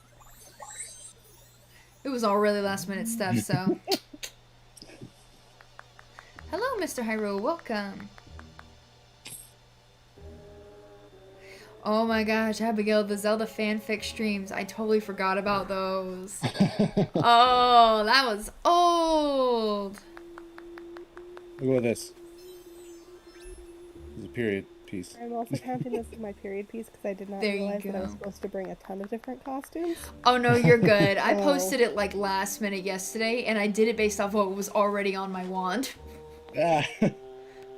It was all really last minute stuff, so. Hello, Mr. Hyrule. Welcome. Oh my gosh, Abigail, the Zelda fanfic streams. I totally forgot about those. Oh, that was old. We'll go with this. This is a period piece. I'm also counting this as my period piece because I did not There you realize that I was go. supposed to bring a ton of different costumes. Oh no, you're good. I Oh. posted it like last minute yesterday, and I did it based off what was already on my wand. Ah.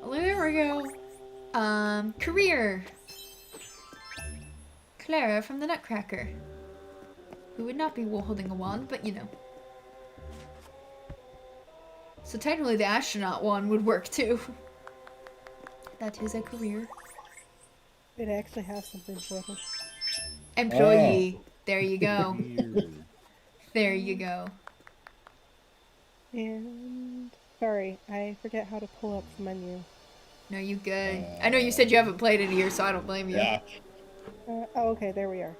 Oh, there we go. Career. Clara from the Nutcracker. Who would not be holding a wand, but you know. So technically the astronaut one would work too. That is a career. It actually has something for them. Employee. There you go. There you go. And sorry, I forget how to pull up the menu. No, you good. I know you said you haven't played it here, so I don't blame you. Yeah. Oh, okay, there we are.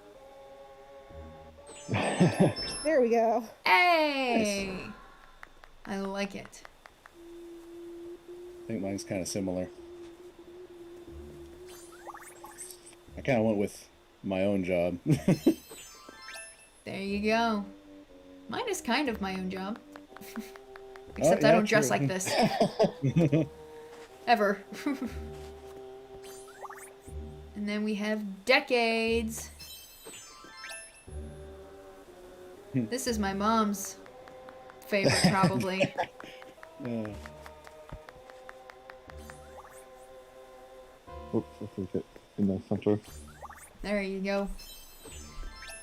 There we go. Hey! I like it. I think mine's kind of similar. I kind of went with my own job. There you go. Mine is kind of my own job. Except I yeah, don't dress true. like this. Ever. And then we have decades. This is my mom's favorite, probably. Oops, I think it in the center. There you go.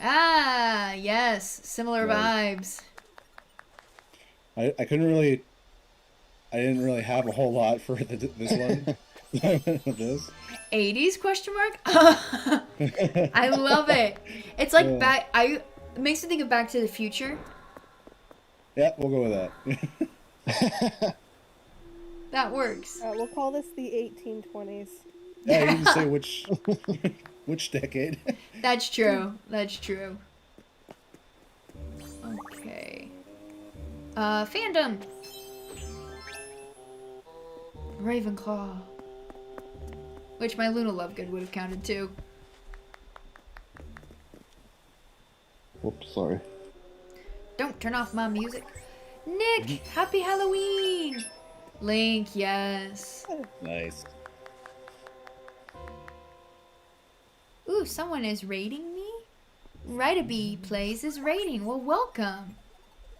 Ah, yes. Similar Right. vibes. I couldn't really. I didn't really have a whole lot for this one. I went with this. 80s question mark? I love it. It's like it makes me think of Back to the Future. Yeah, we'll go with that. That works. We'll call this the 1820s. Yeah, you can say which decade. That's true. That's true. Okay. Fandom. Ravenclaw. Which my Luna Lovegood would have counted too. Oops, sorry. Don't turn off my music. Nick, happy Halloween. Link, yes. Nice. Ooh, someone is rating me? Write-a-bee plays is rating. Well, welcome.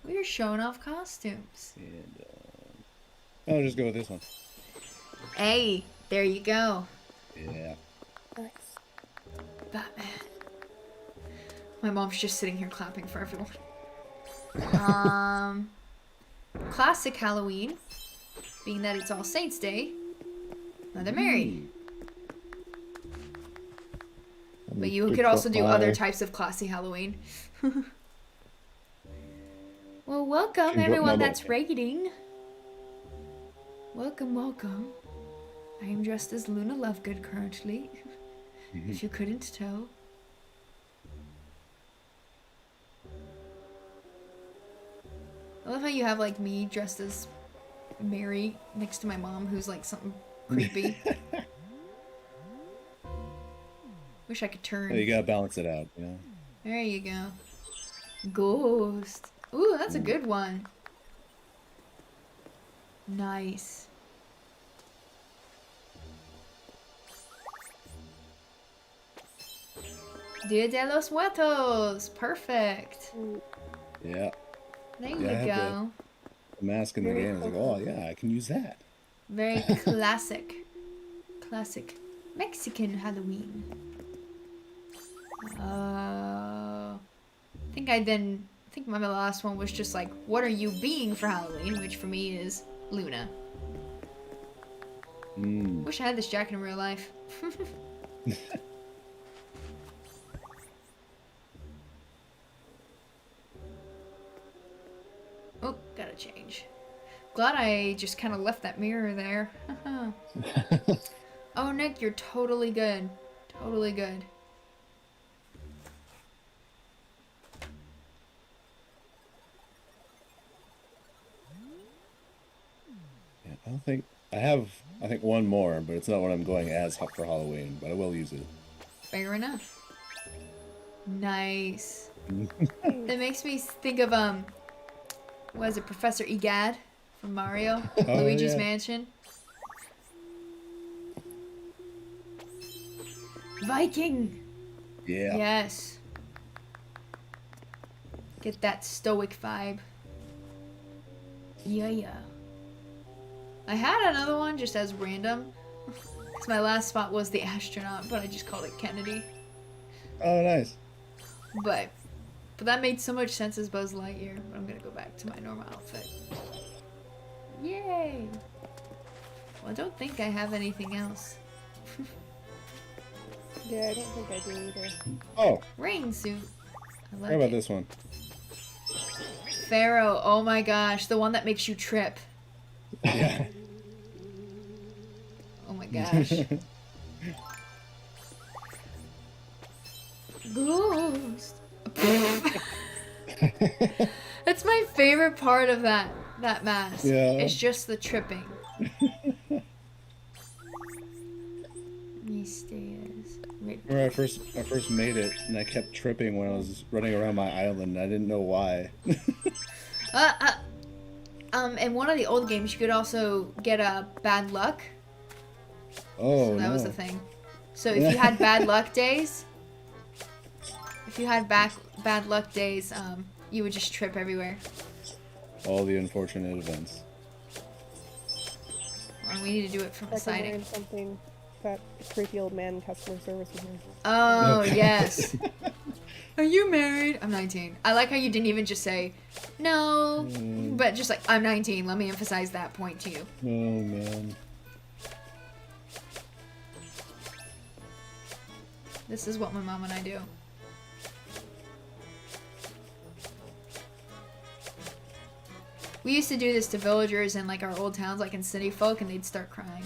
We're showing off costumes. And I'll just go with this one. Hey, there you go. Yeah. Nice. Batman. My mom's just sitting here clapping for everyone. Classic Halloween, being that it's All Saints Day. Mother Mary. But you could also do other types of classy Halloween. Well, welcome Change up everyone my that's rating. Welcome, welcome. I am dressed as Luna Lovegood currently, if you couldn't tell. I love how you have like me dressed as Mary next to my mom, who's like something creepy. Wish I could turn. You gotta balance it out, you know. There you go. Ghost. Ooh, that's a good one. Nice. Dia de los Muertos. Perfect. Yeah. There Yeah, I you had go. the mask in the Very game. I was like, oh yeah, I can use that. Very classic. Classic Mexican Halloween. I think my last one was just like, what are you being for Halloween? Which for me is Luna. Wish I had this jacket in real life. Oh, gotta change. Glad I just kind of left that mirror there. Oh, Nick, you're totally good. Totally good. Yeah, I don't think I have. I think one more, but it's not what I'm going as for Halloween. But I will use it. Fair enough. Nice. Hey, That makes me think of what is it, Professor Egad from Mario, Oh Luigi's yeah. Mansion. Viking. Yeah. Yes. Get that stoic vibe. Yeah. I had another one just as random. Because my last spot was the astronaut, but I just called it Kennedy. Oh nice. But that made so much sense as Buzz Lightyear. But I'm gonna go back to my normal outfit. Yay! Well, I don't think I have anything else. yeah, I don't think I do either. Oh, Rain suit. I like how about it. this one? Pharaoh. Oh my gosh, the one that makes you trip. Yeah. Oh my gosh. Ghost. That's my favorite part of that mask. Yeah. It's just the tripping. Stairs. Wait. Remember I first made it, and I kept tripping when I was running around my island. I didn't know why. In one of the old games, you could also get a bad luck. Oh So that no. was the thing. So if you had bad luck days, you would just trip everywhere. All the unfortunate events. Well, we need to do it from the I can sighting. learn something that creepy old man in customer service was doing. Oh, yes. Are you married? I'm 19. I like how you didn't even just say, no, but just like, I'm 19. Let me emphasize that point to you. Oh man. This is what my mom and I do. We used to do this to villagers in like our old towns, like in City Folk, and they'd start crying.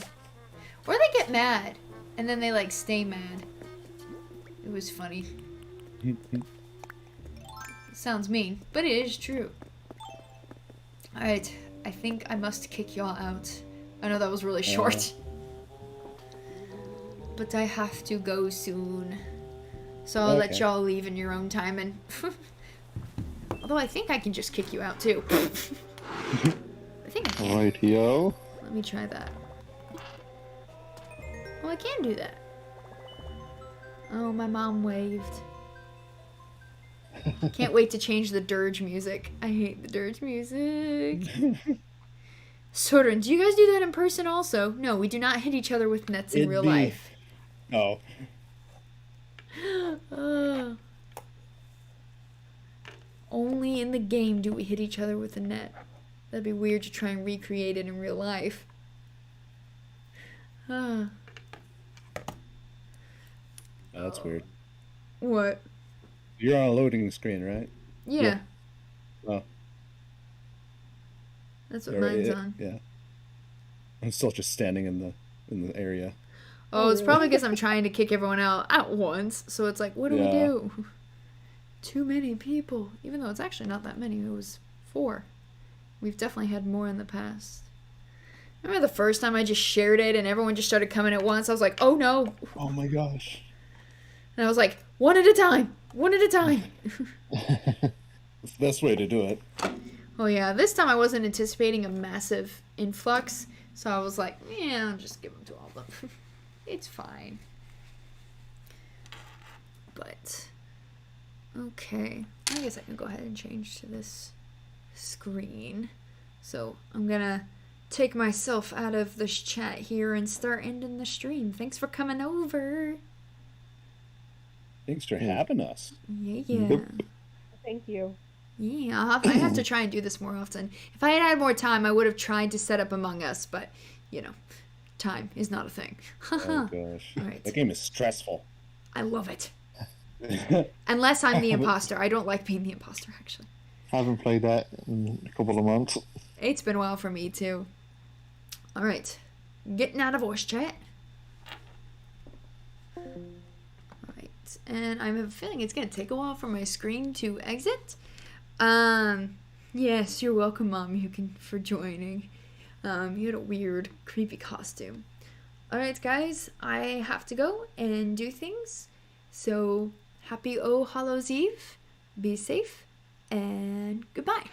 Or they get mad, and then they like stay mad. It was funny. It sounds mean, but it is true. Alright, I think I must kick y'all out. I know that was really short. But I have to go soon. So I'll let Okay. y'all leave in your own time and... Although I think I can just kick you out too. I think I can. Rightio. Let me try that. Oh, I can do that. Oh, my mom waved. Can't wait to change the dirge music. I hate the dirge music. Soren, do you guys do that in person also? No, we do not hit each other with nets in real life. Oh. Only in the game do we hit each other with a net. That'd be weird to try and recreate it in real life. That's weird. What? You're on a loading screen, right? Yeah. Oh. That's what Alright, mine's on. Yeah. I'm still just standing in the area. Oh, it's really? probably because I'm trying to kick everyone out at once. So it's like, what do we Yeah. do? Too many people. Even though it's actually not that many. It was 4. We've definitely had more in the past. Remember the first time I just shared it and everyone just started coming at once? I was like, oh no. Oh my gosh. And I was like, one at a time. One at a time. It's the best way to do it. Oh yeah, this time I wasn't anticipating a massive influx. So I was like, yeah, I'll just give them to all of them. It's fine. But, okay. I guess I can go ahead and change to this. screen. So I'm gonna take myself out of this chat here and start ending the stream. Thanks for coming over. Thanks for having us. Yeah. Thank you. Yeah, I have to try and do this more often. If I had more time, I would have tried to set up Among Us, but, you know, time is not a thing. Oh gosh. All right. That game is stressful. I love it. Unless I'm the imposter. I don't like being the imposter, actually. Haven't played that in a couple of months. It's been a while for me, too. All right. Getting out of voice chat. All right. And I have a feeling it's going to take a while for my screen to exit. Yes, you're welcome, Mom. You can for joining. You had a weird, creepy costume. Alright, guys, I have to go and do things. So, happy Oh Hallows Eve. Be safe, and goodbye.